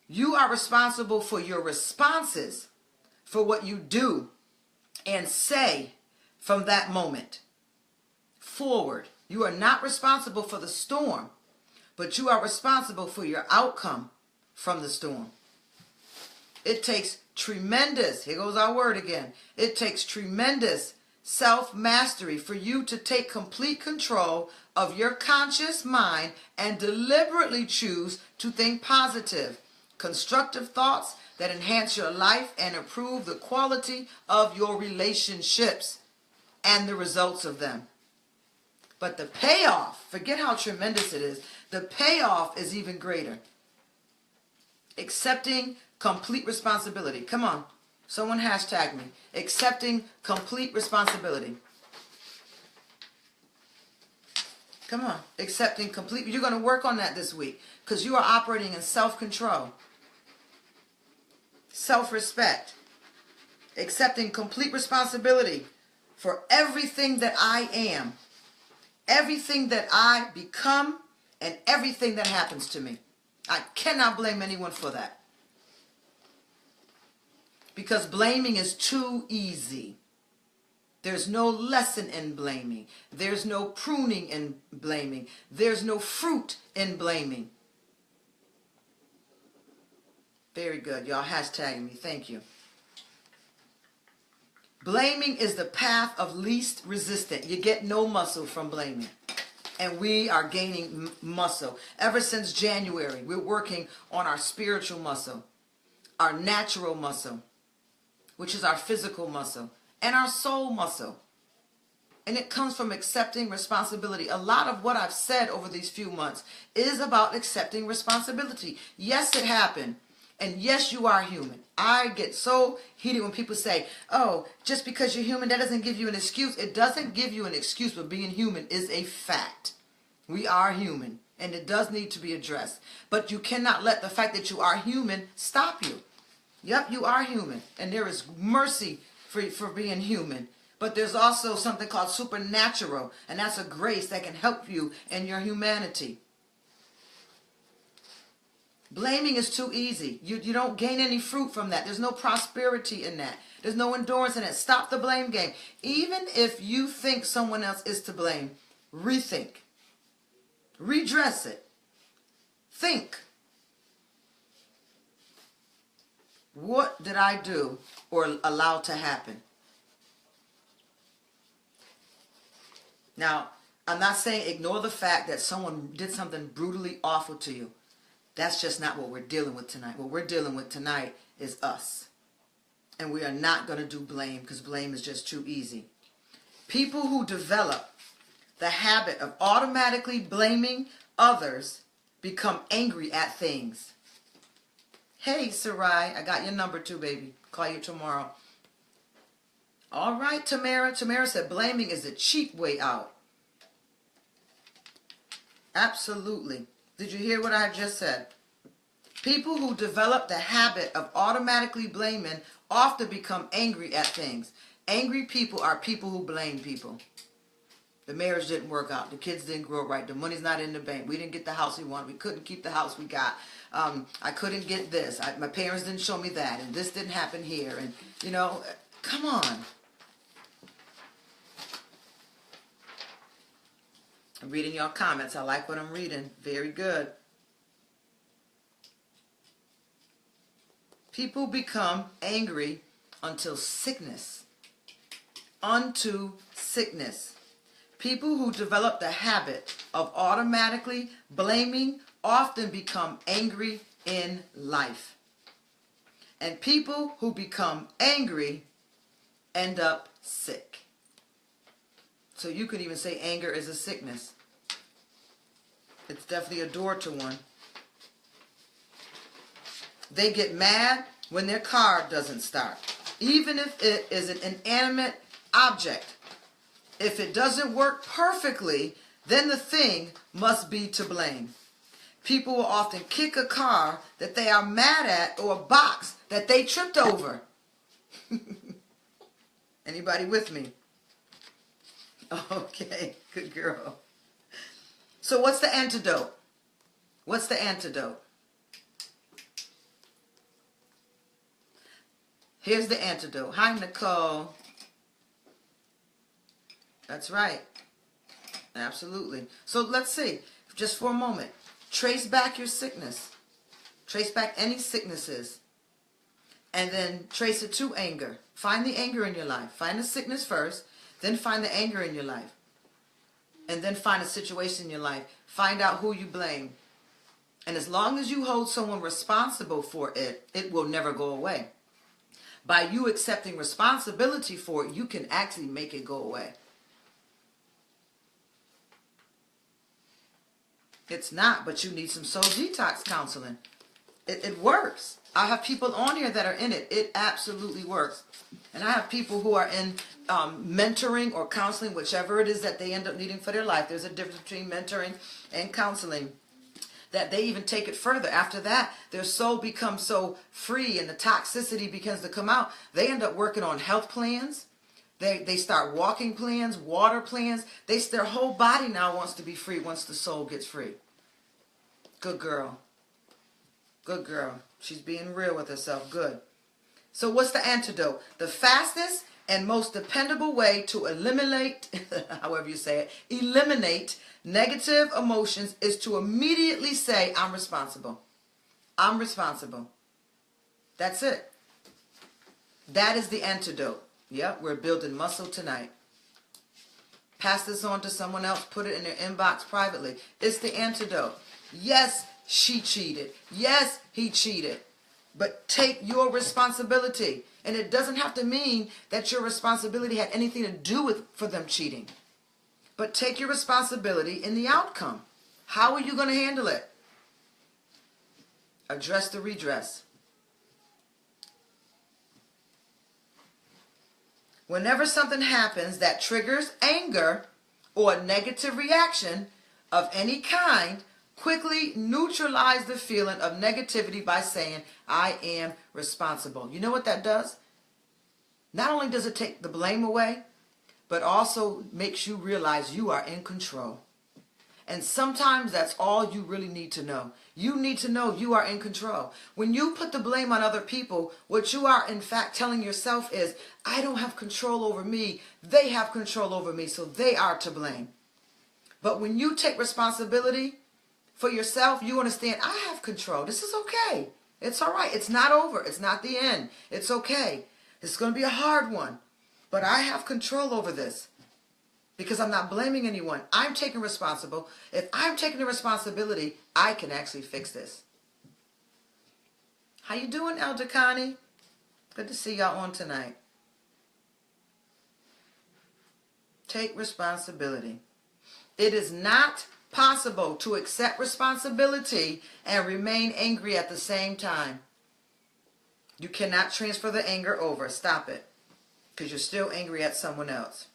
You are responsible for your responses, for what you do and say from that moment forward. You are not responsible for the storm, but you are responsible for your outcome from the storm. It takes tremendous, here goes our word again, it takes tremendous self-mastery for you to take complete control of your conscious mind and deliberately choose to think positive, constructive thoughts that enhance your life and improve the quality of your relationships and the results of them. But the payoff, forget how tremendous it is, the payoff is even greater. Accepting complete responsibility. Come on, someone hashtag me. Accepting complete responsibility. Come on, accepting complete. You're going to work on that this week because you are operating in self-control. Self-respect, accepting complete responsibility for everything that I am, everything that I become, and everything that happens to me. I cannot blame anyone for that. Because blaming is too easy. There's no lesson in blaming. There's no pruning in blaming. There's no fruit in blaming. Very good. Y'all hashtagging me. Thank you. Blaming is the path of least resistance. You get no muscle from blaming. And we are gaining muscle. Ever since January, we're working on our spiritual muscle, our natural muscle, which is our physical muscle, and our soul muscle. And it comes from accepting responsibility. A lot of what I've said over these few months is about accepting responsibility. Yes, it happened. And yes, you are human. I get so heated when people say, oh, just because you're human, that doesn't give you an excuse. It doesn't give you an excuse, but being human is a fact. We are human, and it does need to be addressed. But you cannot let the fact that you are human stop you. Yep, you are human, and there is mercy for being human. But there's also something called supernatural, and that's a grace that can help you in your humanity. Blaming is too easy. You don't gain any fruit from that. There's no prosperity in that. There's no endurance in it. Stop the blame game. Even if you think someone else is to blame, rethink. Redress it. Think. What did I do or allow to happen? Now, I'm not saying ignore the fact that someone did something brutally awful to you. That's just not what we're dealing with tonight. What we're dealing with tonight is us. And we are not going to do blame because blame is just too easy. People who develop the habit of automatically blaming others become angry at things. Hey, Sarai, I got your number too, baby. Call you tomorrow. All right, Tamara. Tamara said blaming is a cheap way out. Absolutely. Did you hear what I just said? People who develop the habit of automatically blaming often become angry at things. Angry people are people who blame people. The marriage didn't work out. The kids didn't grow right. The money's not in the bank. We didn't get the house we wanted. We couldn't keep the house we got. I couldn't get this. My parents didn't show me that. And this didn't happen here. And, you know, come on. I'm reading your comments. I like what I'm reading. Very good. People become angry until sickness. Unto sickness. People who develop the habit of automatically blaming often become angry in life. And people who become angry end up sick. So you could even say anger is a sickness. It's definitely a door to one. They get mad when their car doesn't start, even if it is an inanimate object. If it doesn't work perfectly, then the thing must be to blame. People will often kick a car that they are mad at or a box that they tripped over. Anybody with me? Okay, good girl. So what's the antidote? What's the antidote? Here's the antidote. Hi, Nicole. That's right. Absolutely. So let's see, just for a moment. Trace back your sickness. Trace back any sicknesses. And then trace it to anger. Find the anger in your life. Find the sickness first. Then find the anger in your life. And then find a situation in your life. Find out who you blame. And as long as you hold someone responsible for it, it will never go away. By you accepting responsibility for it, you can actually make it go away. It's not, but you need some soul detox counseling. It works. I have people on here that are in it. It absolutely works. And I have people who are in mentoring or counseling, whichever it is that they end up needing for their life. There's a difference between mentoring and counseling. That they even take it further. After that, their soul becomes so free and the toxicity begins to come out. They end up working on health plans. They start walking plans, water plans. Their whole body now wants to be free once the soul gets free. Good girl. Good girl. She's being real with herself. Good. So what's the antidote? The fastest and most dependable way to eliminate, however you say it, eliminate negative emotions is to immediately say, I'm responsible. I'm responsible. That's it. That is the antidote. Yep, we're building muscle tonight. Pass this on to someone else. Put it in their inbox privately. It's the antidote. Yes, she cheated. Yes, he cheated. But take your responsibility. And it doesn't have to mean that your responsibility had anything to do with for them cheating. But take your responsibility in the outcome. How are you going to handle it? Address the redress. Whenever something happens that triggers anger or a negative reaction of any kind, quickly neutralize the feeling of negativity by saying, I am responsible. You know what that does? Not only does it take the blame away, but also makes you realize you are in control. And sometimes that's all you really need to know. You need to know you are in control. When you put the blame on other people, what you are in fact telling yourself is, I don't have control over me. They have control over me, so they are to blame. But when you take responsibility for yourself, you understand, I have control. This is okay. It's all right. It's not over. It's not the end. It's okay. It's going to be a hard one. But I have control over this. Because I'm not blaming anyone. I'm taking responsible. If I'm taking the responsibility, I can actually fix this. How you doing, Elder Connie? Good to see y'all on tonight. Take responsibility. It is not possible to accept responsibility and remain angry at the same time. You cannot transfer the anger over. Stop it. Because you're still angry at someone else.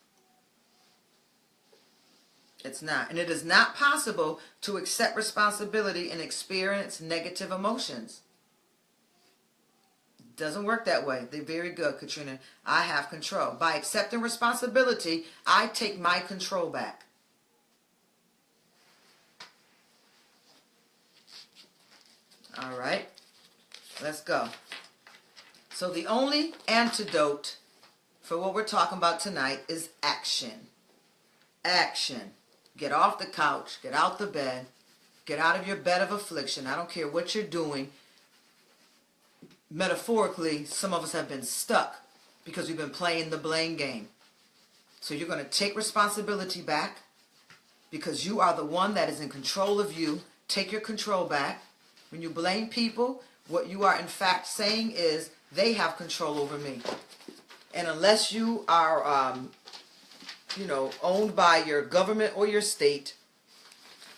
It's not. And it is not possible to accept responsibility and experience negative emotions. It doesn't work that way. They're very good, Katrina. I have control. By accepting responsibility, I take my control back. All right. Let's go. So the only antidote for what we're talking about tonight is action. Action. Get off the couch. Get out the bed. Get out of your bed of affliction. I don't care what you're doing. Metaphorically, some of us have been stuck because we've been playing the blame game. So you're going to take responsibility back because you are the one that is in control of you. Take your control back. When you blame people, what you are in fact saying is, they have control over me. And unless you are, owned by your government or your state,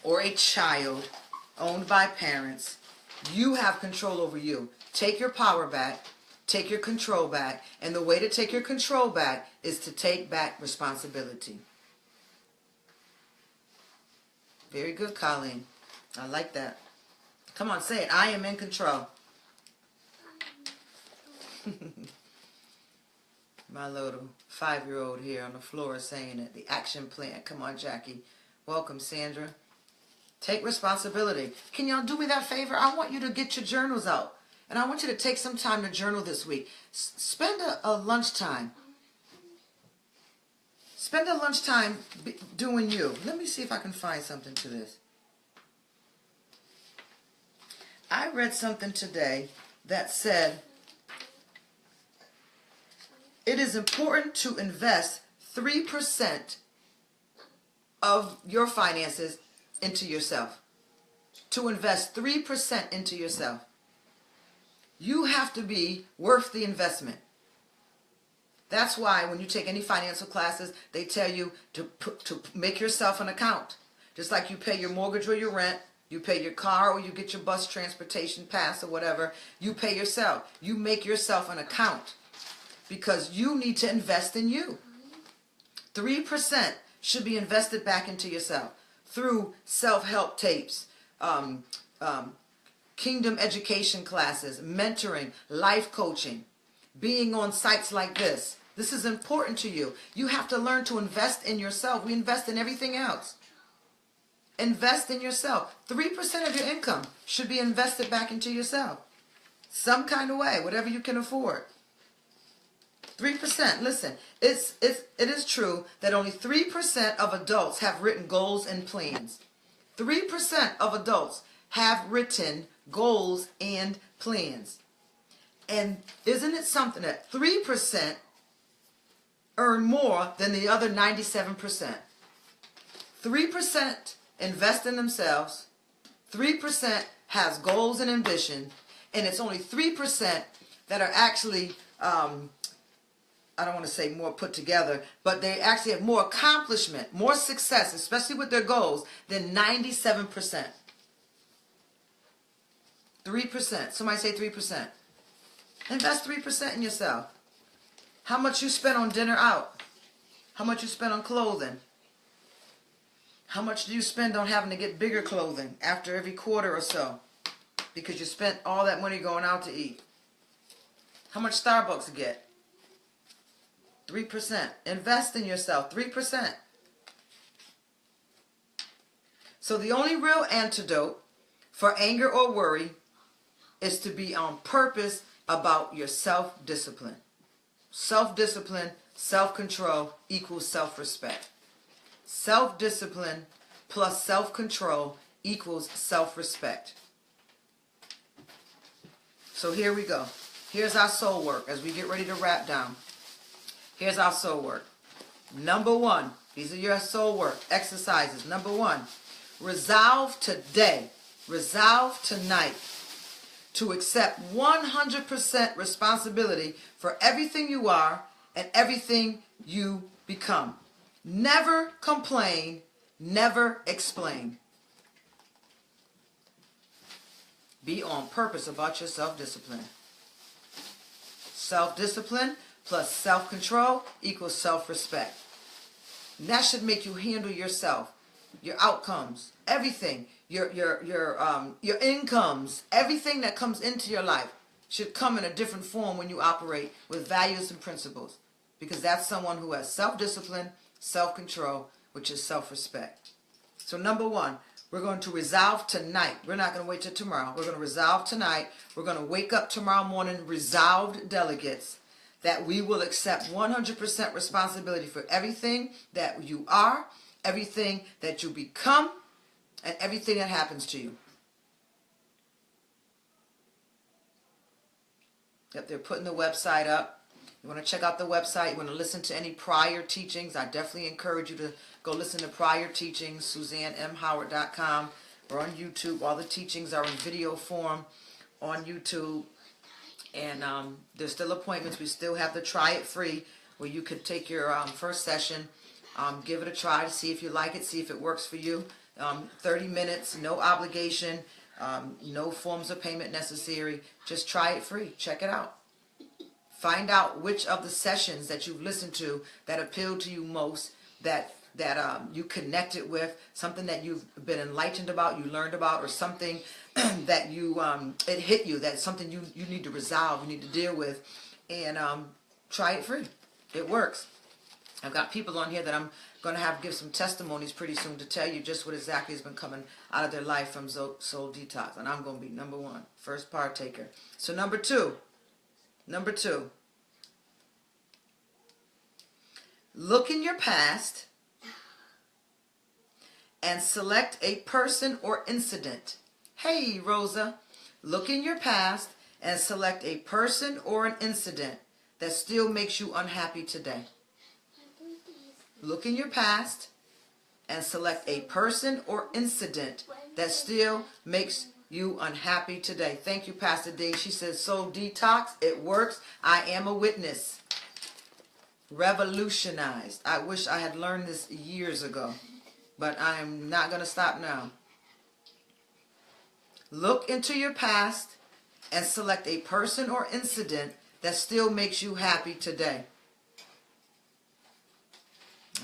or a child owned by parents, you have control over you. Take your power back. Take your control back. And the way to take your control back is to take back responsibility. Very good, Colleen. I like that. Come on, say it. I am in control. My little 5-year-old here on the floor is saying it. The action plan. Come on, Jackie. Welcome, Sandra. Take responsibility. Can y'all do me that favor? I want you to get your journals out. And I want you to take some time to journal this week. Spend a lunchtime. Spend a lunchtime doing you. Let me see if I can find something to this. I read something today that said, it is important to invest 3% of your finances into yourself. To invest 3% into yourself. You have to be worth the investment. That's why when you take any financial classes, they tell you to make yourself an account. Just like you pay your mortgage or your rent, you pay your car or you get your bus transportation pass or whatever, you pay yourself. You make yourself an account. Because you need to invest in you. 3% should be invested back into yourself through self-help tapes, kingdom education classes, mentoring, life coaching, being on sites like this. This is important to you. You have to learn to invest in yourself. We invest in everything else. Invest in yourself. 3% of your income should be invested back into yourself. Some kind of way, whatever you can afford. 3%. Listen, it is true that only 3% of adults have written goals and plans. 3% of adults have written goals and plans. And isn't it something that 3% earn more than the other 97%? 3% invest in themselves. 3% has goals and ambition. And it's only 3% that are actually I don't want to say more put together, but they actually have more accomplishment, more success, especially with their goals, than 97%. 3%. Somebody say 3%. Invest 3% in yourself. How much you spend on dinner out? How much you spend on clothing? How much do you spend on having to get bigger clothing after every quarter or so? Because you spent all that money going out to eat. How much Starbucks get? 3%. Invest in yourself. 3%. So the only real antidote for anger or worry is to be on purpose about your self-discipline. Self-discipline, self-control equals self-respect. Self-discipline plus self-control equals self-respect. So here we go. Here's our soul work as we get ready to wrap down. Here's our soul work. Number 1, these are your soul work exercises. Number 1, resolve today, resolve tonight to accept 100% responsibility for everything you are and everything you become. Never complain, never explain. Be on purpose about your self-discipline. Self-discipline plus self-control equals self-respect. And that should make you handle yourself your outcomes, everything, your incomes, everything that comes into your life should come in a different form when you operate with values and principles, because that's someone who has self-discipline, self-control, which is self-respect. So number one, we're going to resolve tonight. We're not going to wait till tomorrow. We're going to resolve tonight. We're going to wake up tomorrow morning resolved delegates that we will accept 100% responsibility for everything that you are, everything that you become, and everything that happens to you. Yep, they're putting the website up. You want to check out the website. You want to listen to any prior teachings. I definitely encourage you to go listen to prior teachings, SuzanneMHoward.com, or on YouTube. All the teachings are in video form on YouTube. And there's still appointments. We still have the Try It Free, where you could take your first session, give it a try to see if you like it, see if it works for you. 30 minutes, no obligation, no forms of payment necessary. Just try it free. Check it out. Find out which of the sessions that you've listened to that appealed to you most, that you connected with, something that you've been enlightened about, you learned about, or something that you it hit you, that's something you need to resolve, you need to deal with, and try it free. It works. I've got people on here that I'm going to give some testimonies pretty soon to tell you just what exactly has been coming out of their life from Soul Detox, and I'm going to be number one, first partaker. So number two, look in your past and select a person or incident. Hey, Rosa, look in your past and select a person or an incident that still makes you unhappy today. Look in your past and select a person or incident that still makes you unhappy today. Thank you, Pastor D. She says, Soul Detox, it works. I am a witness. Revolutionized. I wish I had learned this years ago, but I'm not going to stop now. Look into your past and select a person or incident that still makes you happy today.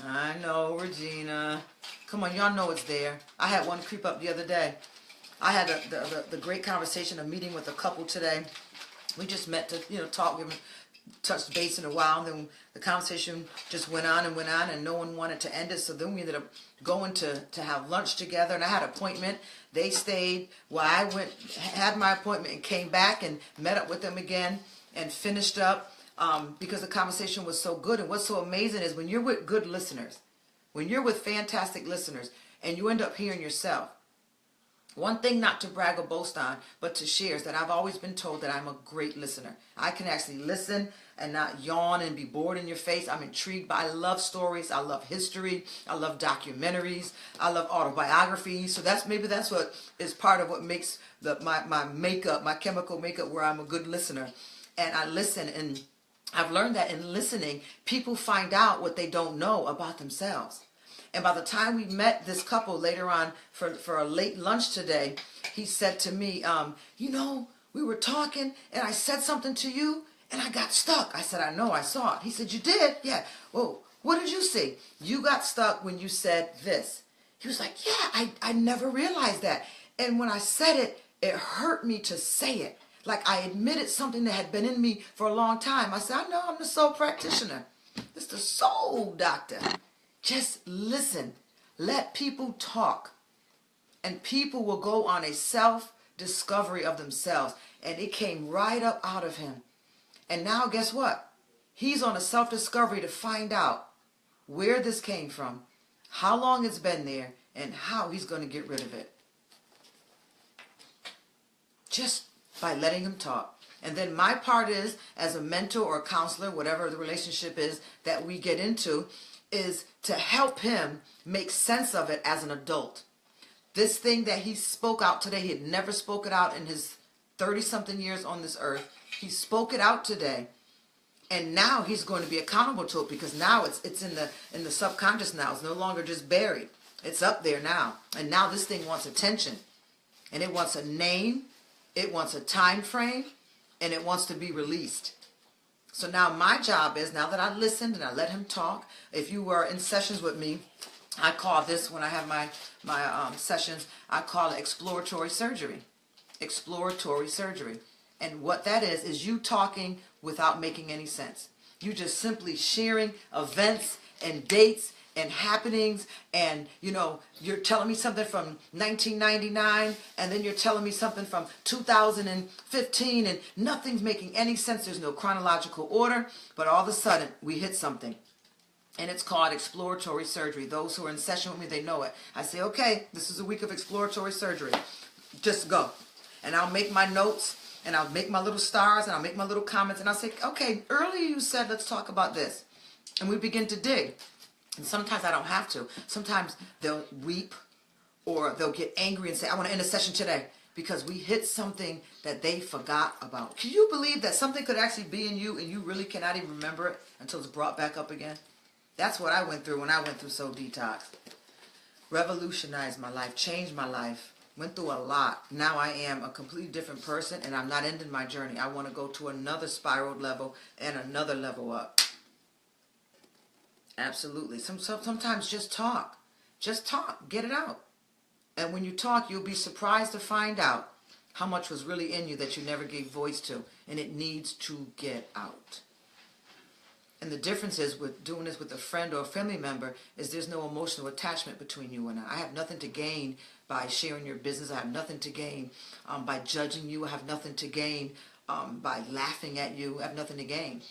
I know, Regina. Come on, y'all know it's there. I had one creep up the other day. I had the great conversation, a meeting with a couple today. We just met to talk. We haven't touched base in a while, and then the conversation just went on, and no one wanted to end it. So then we ended up going to have lunch together, and I had an appointment. They stayed while I had my appointment, and came back and met up with them again and finished up. Because the conversation was so good. And what's so amazing is when you're with good listeners, when you're with fantastic listeners, and you end up hearing yourself. One thing not to brag or boast on, but to share, is that I've always been told that I'm a great listener. I can actually listen and not yawn and be bored in your face. I'm intrigued by, I love stories. I love history. I love documentaries. I love autobiographies. So maybe that's what is part of what makes my makeup, my chemical makeup, where I'm a good listener. And I listen, and I've learned that in listening, people find out what they don't know about themselves. And by the time we met this couple later on for a late lunch today, he said to me, we were talking and I said something to you and I got stuck. I said, I know, I saw it. He said, you did? Yeah. Well, what did you see? You got stuck when you said this. He was like, yeah, I never realized that. And when I said it, it hurt me to say it. Like I admitted something that had been in me for a long time. I said, I know, I'm the soul practitioner. It's the soul doctor. Just listen. Let people talk. And people will go on a self-discovery of themselves. And it came right up out of him. And now guess what? He's on a self-discovery to find out where this came from, how long it's been there, and how he's going to get rid of it. Just by letting him talk. And then my part is, as a mentor or a counselor, whatever the relationship is that we get into, is to help him make sense of it as an adult. This thing that he spoke out today, he had never spoken out in his 30-something years on this earth. He spoke it out today. And now he's going to be accountable to it, because now it's in the subconscious now. It's no longer just buried. It's up there now. And now this thing wants attention. And it wants a name. It wants a time frame. And it wants to be released. So now my job is, now that I listened and I let him talk, if you were in sessions with me, I call this, when I have my sessions, I call it exploratory surgery. Exploratory surgery. And what that is you talking without making any sense. You just simply sharing events and dates and happenings, and you're telling me something from 1999, and then you're telling me something from 2015, and nothing's making any sense. There's no chronological order, but all of a sudden we hit something. And it's called exploratory surgery. Those who are in session with me, they know it. I say, okay, this is a week of exploratory surgery. Just go. And I'll make my notes, and I'll make my little stars, and I'll make my little comments, and I'll say, okay, earlier you said, let's talk about this. And we begin to dig. And sometimes I don't have to. Sometimes they'll weep, or they'll get angry and say, I want to end the session today, because we hit something that they forgot about. Can you believe that something could actually be in you and you really cannot even remember it until it's brought back up again? That's what I went through when I went through Soul Detox. Revolutionized my life, changed my life, went through a lot. Now I am a completely different person, and I'm not ending my journey. I want to go to another spiraled level and another level up. Absolutely. Sometimes just talk. Just talk. Get it out. And when you talk, you'll be surprised to find out how much was really in you that you never gave voice to. And it needs to get out. And the difference is with doing this with a friend or a family member is there's no emotional attachment between you and I. I have nothing to gain by sharing your business. I have nothing to gain by judging you. I have nothing to gain by laughing at you. I have nothing to gain.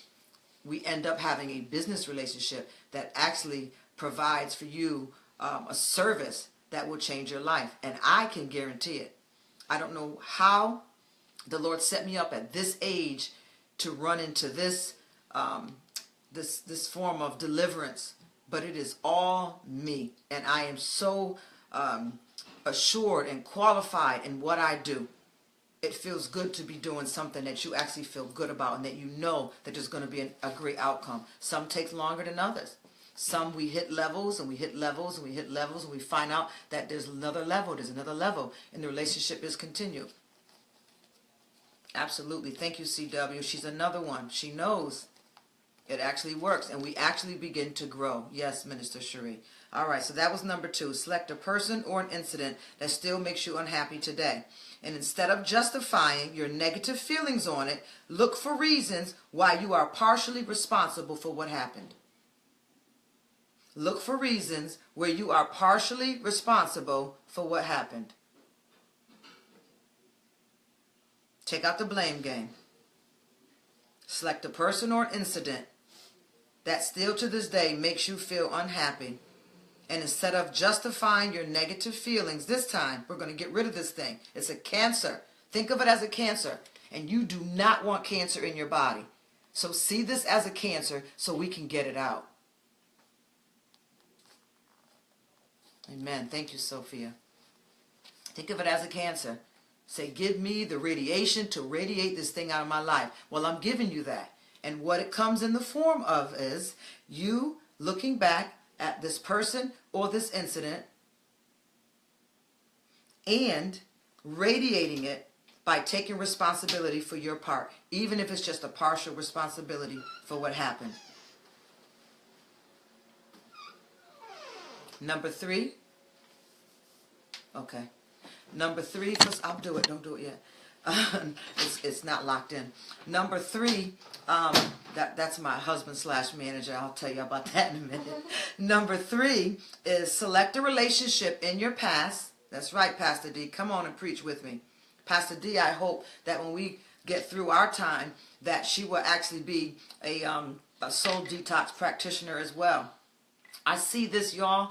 We end up having a business relationship that actually provides for you a service that will change your life. And I can guarantee it. I don't know how the Lord set me up at this age to run into this this form of deliverance, but it is all me. And I am so assured and qualified in what I do. It feels good to be doing something that you actually feel good about, and that you know that there's going to be a great outcome. Some takes longer than others. Some we hit levels and we hit levels and we hit levels, and we find out that there's another level, and the relationship is continued. Absolutely. Thank you, CW. She's another one. She knows it actually works, and we actually begin to grow. Yes, Minister Cherie. All right, so that was number 2. Select a person or an incident that still makes you unhappy today. And instead of justifying your negative feelings on it, look for reasons why you are partially responsible for what happened. Look for reasons where you are partially responsible for what happened. Take out the blame game. Select a person or an incident that still to this day makes you feel unhappy. And instead of justifying your negative feelings, this time we're going to get rid of this thing. It's a cancer. Think of it as a cancer. And you do not want cancer in your body. So see this as a cancer so we can get it out. Amen. Thank you, Sophia. Think of it as a cancer. Say, give me the radiation to radiate this thing out of my life. Well, I'm giving you that. And what it comes in the form of is you looking back at this person or this incident and radiating it by taking responsibility for your part, even if it's just a partial responsibility for what happened. Number 3. Okay. Number 3, I'll do it. Don't do it yet. It's not locked in. Number 3, that's my husband / manager. I'll tell you about that in a minute. Number 3 is select a relationship in your past. That's right, Pastor D. Come on and preach with me. Pastor D, I hope that when we get through our time, that she will actually be a soul detox practitioner as well. I see this, y'all,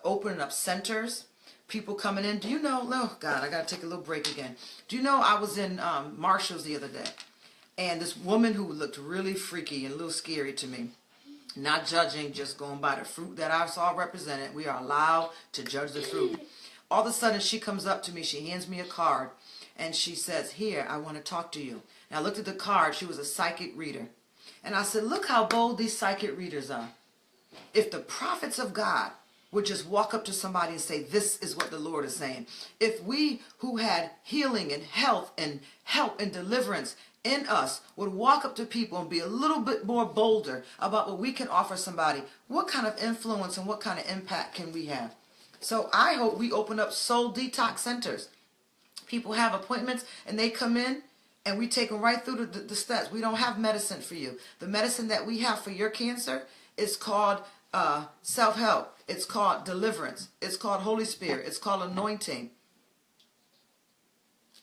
opening up centers. People coming in. Do you know, oh God, I got to take a little break again. Do you know I was in Marshall's the other day, and this woman who looked really freaky and a little scary to me, not judging, just going by the fruit that I saw represented. We are allowed to judge the fruit. All of a sudden, she comes up to me, she hands me a card, and she says, here, I want to talk to you. And I looked at the card. She was a psychic reader. And I said, look how bold these psychic readers are. If the prophets of God would just walk up to somebody and say, this is what the Lord is saying. If we who had healing and health and help and deliverance in us would walk up to people and be a little bit more bolder about what we can offer somebody, what kind of influence and what kind of impact can we have? So I hope we open up soul detox centers. People have appointments and they come in and we take them right through the steps. We don't have medicine for you. The medicine that we have for your cancer is called self-help. It's called deliverance. It's called Holy Spirit. It's called anointing.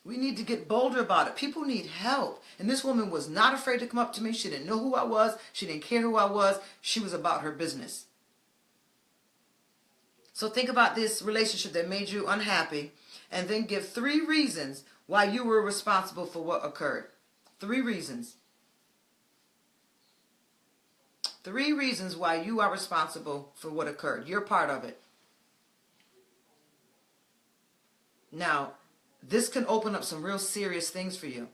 We need to get bolder about it. People need help. And this woman was not afraid to come up to me. She didn't know who I was. She didn't care who I was. She was about her business. So think about this relationship that made you unhappy and then give 3 reasons why you were responsible for what occurred. 3 reasons. 3 reasons why you are responsible for what occurred. You're part of it. Now, this can open up some real serious things for you,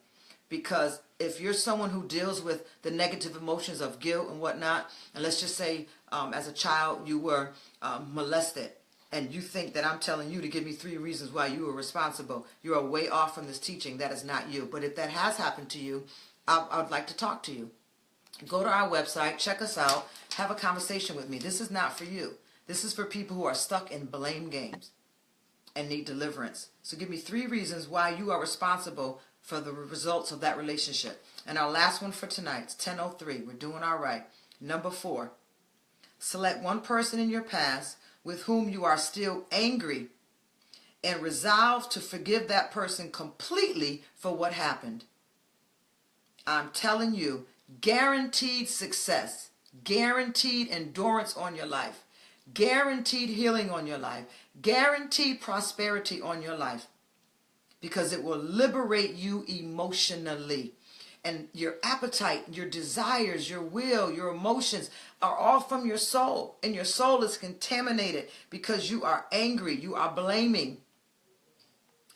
because if you're someone who deals with the negative emotions of guilt and whatnot, and let's just say as a child you were molested, and you think that I'm telling you to give me 3 reasons why you were responsible, you are way off from this teaching. That is not you. But if that has happened to you, I'd like to talk to you. Go to our website, check us out, have a conversation with me. This is not for you. This is for people who are stuck in blame games and need deliverance. So give me 3 reasons why you are responsible for the results of that relationship. And our last one for tonight, it's 10:03. We're doing all right. Number 4, select one person in your past with whom you are still angry and resolve to forgive that person completely for what happened. I'm telling you, guaranteed success, guaranteed endurance on your life, guaranteed healing on your life, guaranteed prosperity on your life, because it will liberate you emotionally. And your appetite, your desires, your will, your emotions are all from your soul. And your soul is contaminated because you are angry, you are blaming.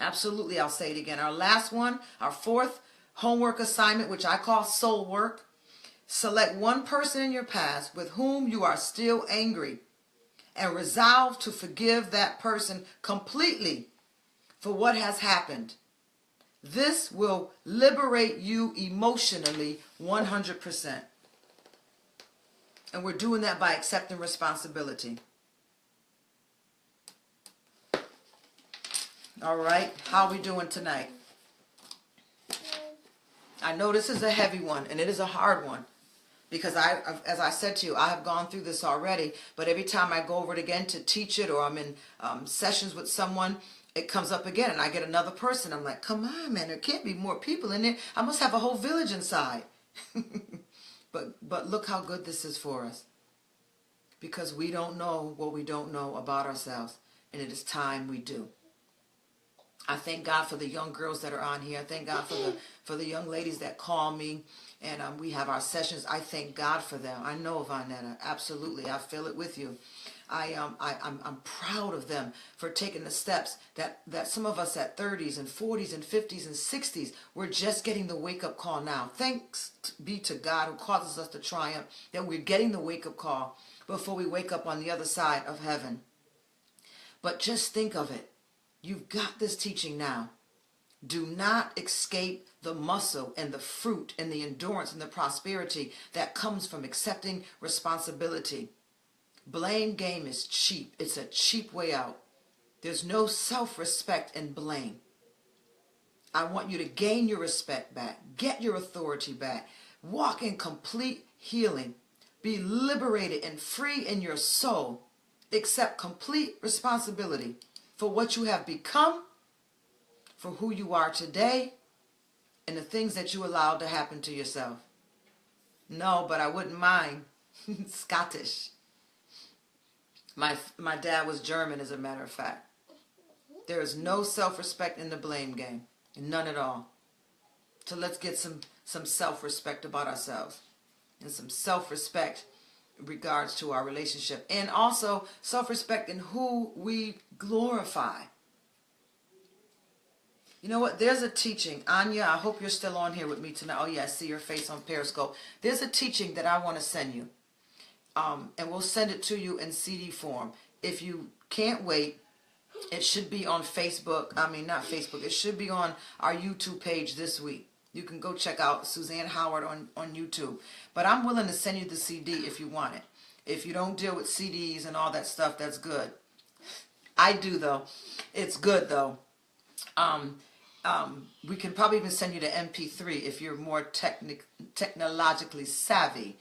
Absolutely, I'll say it again. Our last one, our 4th homework assignment, which I call soul work. Select one person in your past with whom you are still angry and resolve to forgive that person completely for what has happened. This will liberate you emotionally 100%. And we're doing that by accepting responsibility. All right, how are we doing tonight? I know this is a heavy one, and it is a hard one. Because as I said to you, I have gone through this already, but every time I go over it again to teach it, or I'm in sessions with someone, it comes up again, and I get another person. I'm like, come on, man, there can't be more people in there. I must have a whole village inside. But look how good this is for us. Because we don't know what we don't know about ourselves, and it is time we do. I thank God for the young girls that are on here. I thank God for the young ladies that call me, and we have our sessions. I thank God for them. I know, Vanetta, absolutely. I feel it with you. I'm proud of them for taking the steps that some of us at 30s and 40s and 50s and 60s, we're just getting the wake-up call now. Thanks be to God who causes us to triumph, that we're getting the wake-up call before we wake up on the other side of heaven. But just think of it. You've got this teaching now. Do not escape the muscle and the fruit and the endurance and the prosperity that comes from accepting responsibility. Blame game is cheap. It's a cheap way out. There's no self-respect in blame. I want you to gain your respect back. Get your authority back. Walk in complete healing. Be liberated and free in your soul. Accept complete responsibility for what you have become, for who you are today, and the things that you allowed to happen to yourself. No, but I wouldn't mind. Scottish. My dad was German, as a matter of fact. There is no self-respect in the blame game. None at all. So let's get some self-respect about ourselves. And some self-respect in regards to our relationship. And also self-respect in who we glorify. You know what? There's a teaching. Anya, I hope you're still on here with me tonight. Oh, yeah, I see your face on Periscope. There's a teaching that I want to send you. And we'll send it to you in CD form. If you can't wait, it should be on Facebook. I mean, not Facebook. It should be on our YouTube page this week. You can go check out Suzanne Howard on YouTube. But I'm willing to send you the CD if you want it. If you don't deal with CDs and all that stuff, that's good. I do, though. It's good, though. We can probably even send you the MP3 if you're more technologically savvy.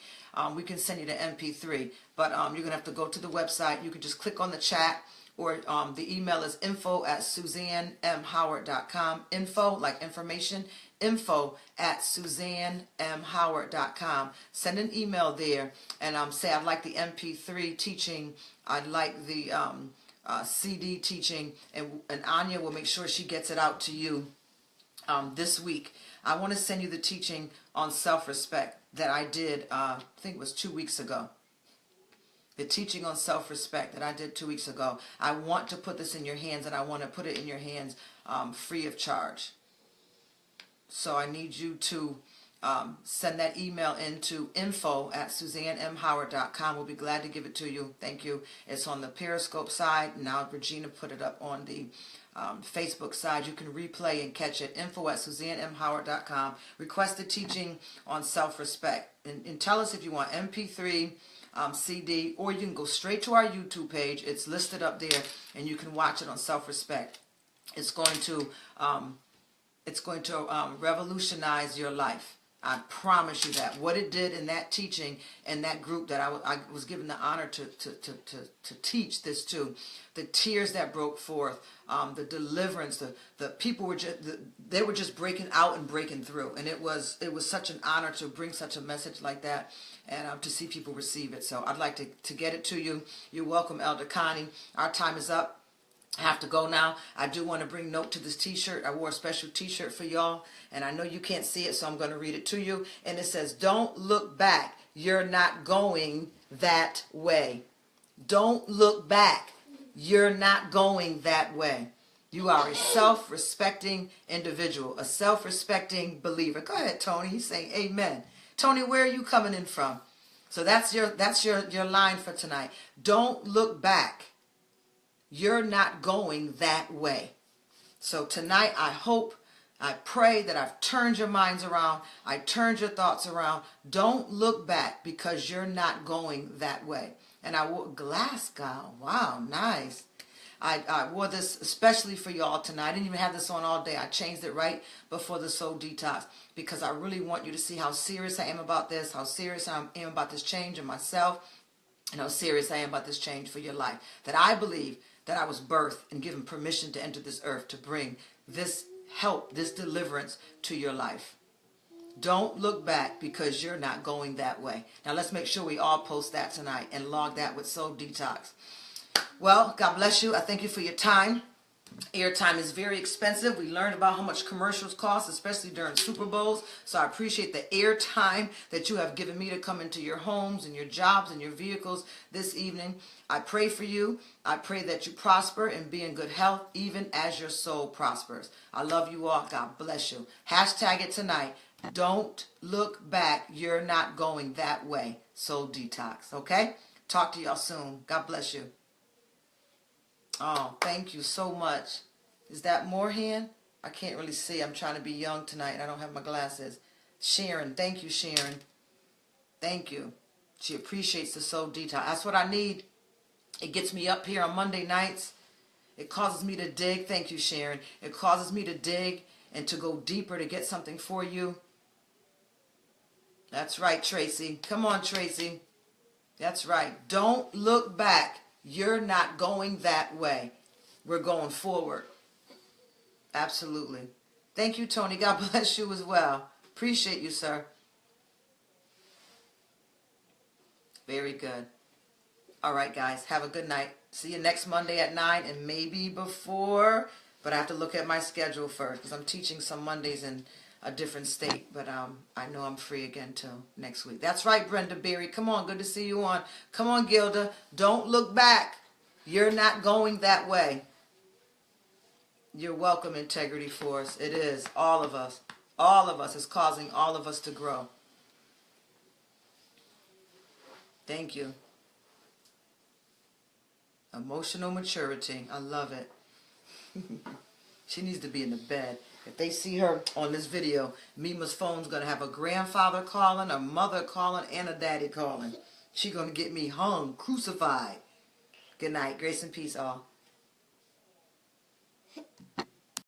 We can send you the MP3, but you're going to have to go to the website. You can just click on the chat, or the email is info@SuzanneMHoward.com. Info, like information, info@SuzanneMHoward.com. Send an email there and say, I'd like the MP3 teaching. I'd like the CD teaching, and Anya will make sure she gets it out to you this week. I want to send you the teaching on self-respect that I did, I think it was 2 weeks ago. The teaching on self-respect that I did 2 weeks ago. I want to put this in your hands, and I want to put it in your hands free of charge. So I need you to send that email into info@SuzanneMHoward.com. We'll be glad to give it to you. Thank you. It's on the Periscope side. Now Regina put it up on the Facebook side. You can replay and catch it. Info@SuzanneMHoward.com. Request a teaching on self-respect. And tell us if you want MP3, CD, or you can go straight to our YouTube page. It's listed up there, and you can watch it on self-respect. It's going to revolutionize your life. I promise you that. What it did in that teaching and that group that I was given the honor to teach this to, the tears that broke forth, the deliverance, the people were just breaking out and breaking through, and it was such an honor to bring such a message like that, and to see people receive it. So I'd like to get it to you. You're welcome, Elder Connie. Our time is up. I have to go now. I do want to bring note to this t-shirt. I wore a special t-shirt for y'all, and I know you can't see it, so I'm going to read it to you. And it says, don't look back. You're not going that way. Don't look back. You're not going that way. You are a self-respecting individual, a self-respecting believer. Go ahead, Tony. He's saying amen. Tony, where are you coming in from? So that's your line for tonight. Don't look back. You're not going that way. So tonight, I pray that I've turned your minds around. I turned your thoughts around. Don't look back, because you're not going that way. And I wore Glasgow. Wow, nice. I wore this especially for y'all tonight. I didn't even have this on all day. I changed it right before the Soul Detox, because I really want you to see how serious I am about this, how serious I am about this change in myself, and how serious I am about this change for your life. That I believe that I was birthed and given permission to enter this earth to bring this help, this deliverance to your life. Don't look back, because you're not going that way. Now let's make sure we all post that tonight and log that with Soul Detox. Well, God bless you. I thank you for your time. Airtime is very expensive. We learned about how much commercials cost, especially during Super Bowls. So I appreciate the airtime that you have given me to come into your homes and your jobs and your vehicles this evening. I pray for you. I pray that you prosper and be in good health, even as your soul prospers. I love you all. God bless you. Hashtag it tonight. Don't look back. You're not going that way. Soul Detox. Okay? Talk to y'all soon. God bless you. Oh, thank you so much. Is that Moorhan? I can't really see. I'm trying to be young tonight, and I don't have my glasses. Sharon. Thank you, Sharon. Thank you. She appreciates the Soul Detox. That's what I need. It gets me up here on Monday nights. It causes me to dig. Thank you, Sharon. It causes me to dig and to go deeper to get something for you. That's right, Tracy. Come on, Tracy. That's right. Don't look back. You're not going that way. We're going forward. Absolutely. Thank you, Tony. God bless you as well. Appreciate you, sir. Very good. All right, guys. Have a good night. See you next Monday at 9, and maybe before, but I have to look at my schedule first, because I'm teaching some Mondays in a different state, but I know I'm free again till next week. That's right, Brenda Berry. Come on, good to see you on. Come on, Gilda. Don't look back. You're not going that way. You're welcome, Integrity Force. It is. All of us. All of us is causing all of us to grow. Thank you. Emotional maturity. I love it. She needs to be in the bed. If they see her on this video, Mima's phone's going to have a grandfather calling, a mother calling, and a daddy calling. She going to get me hung, crucified. Good night. Grace and peace, all.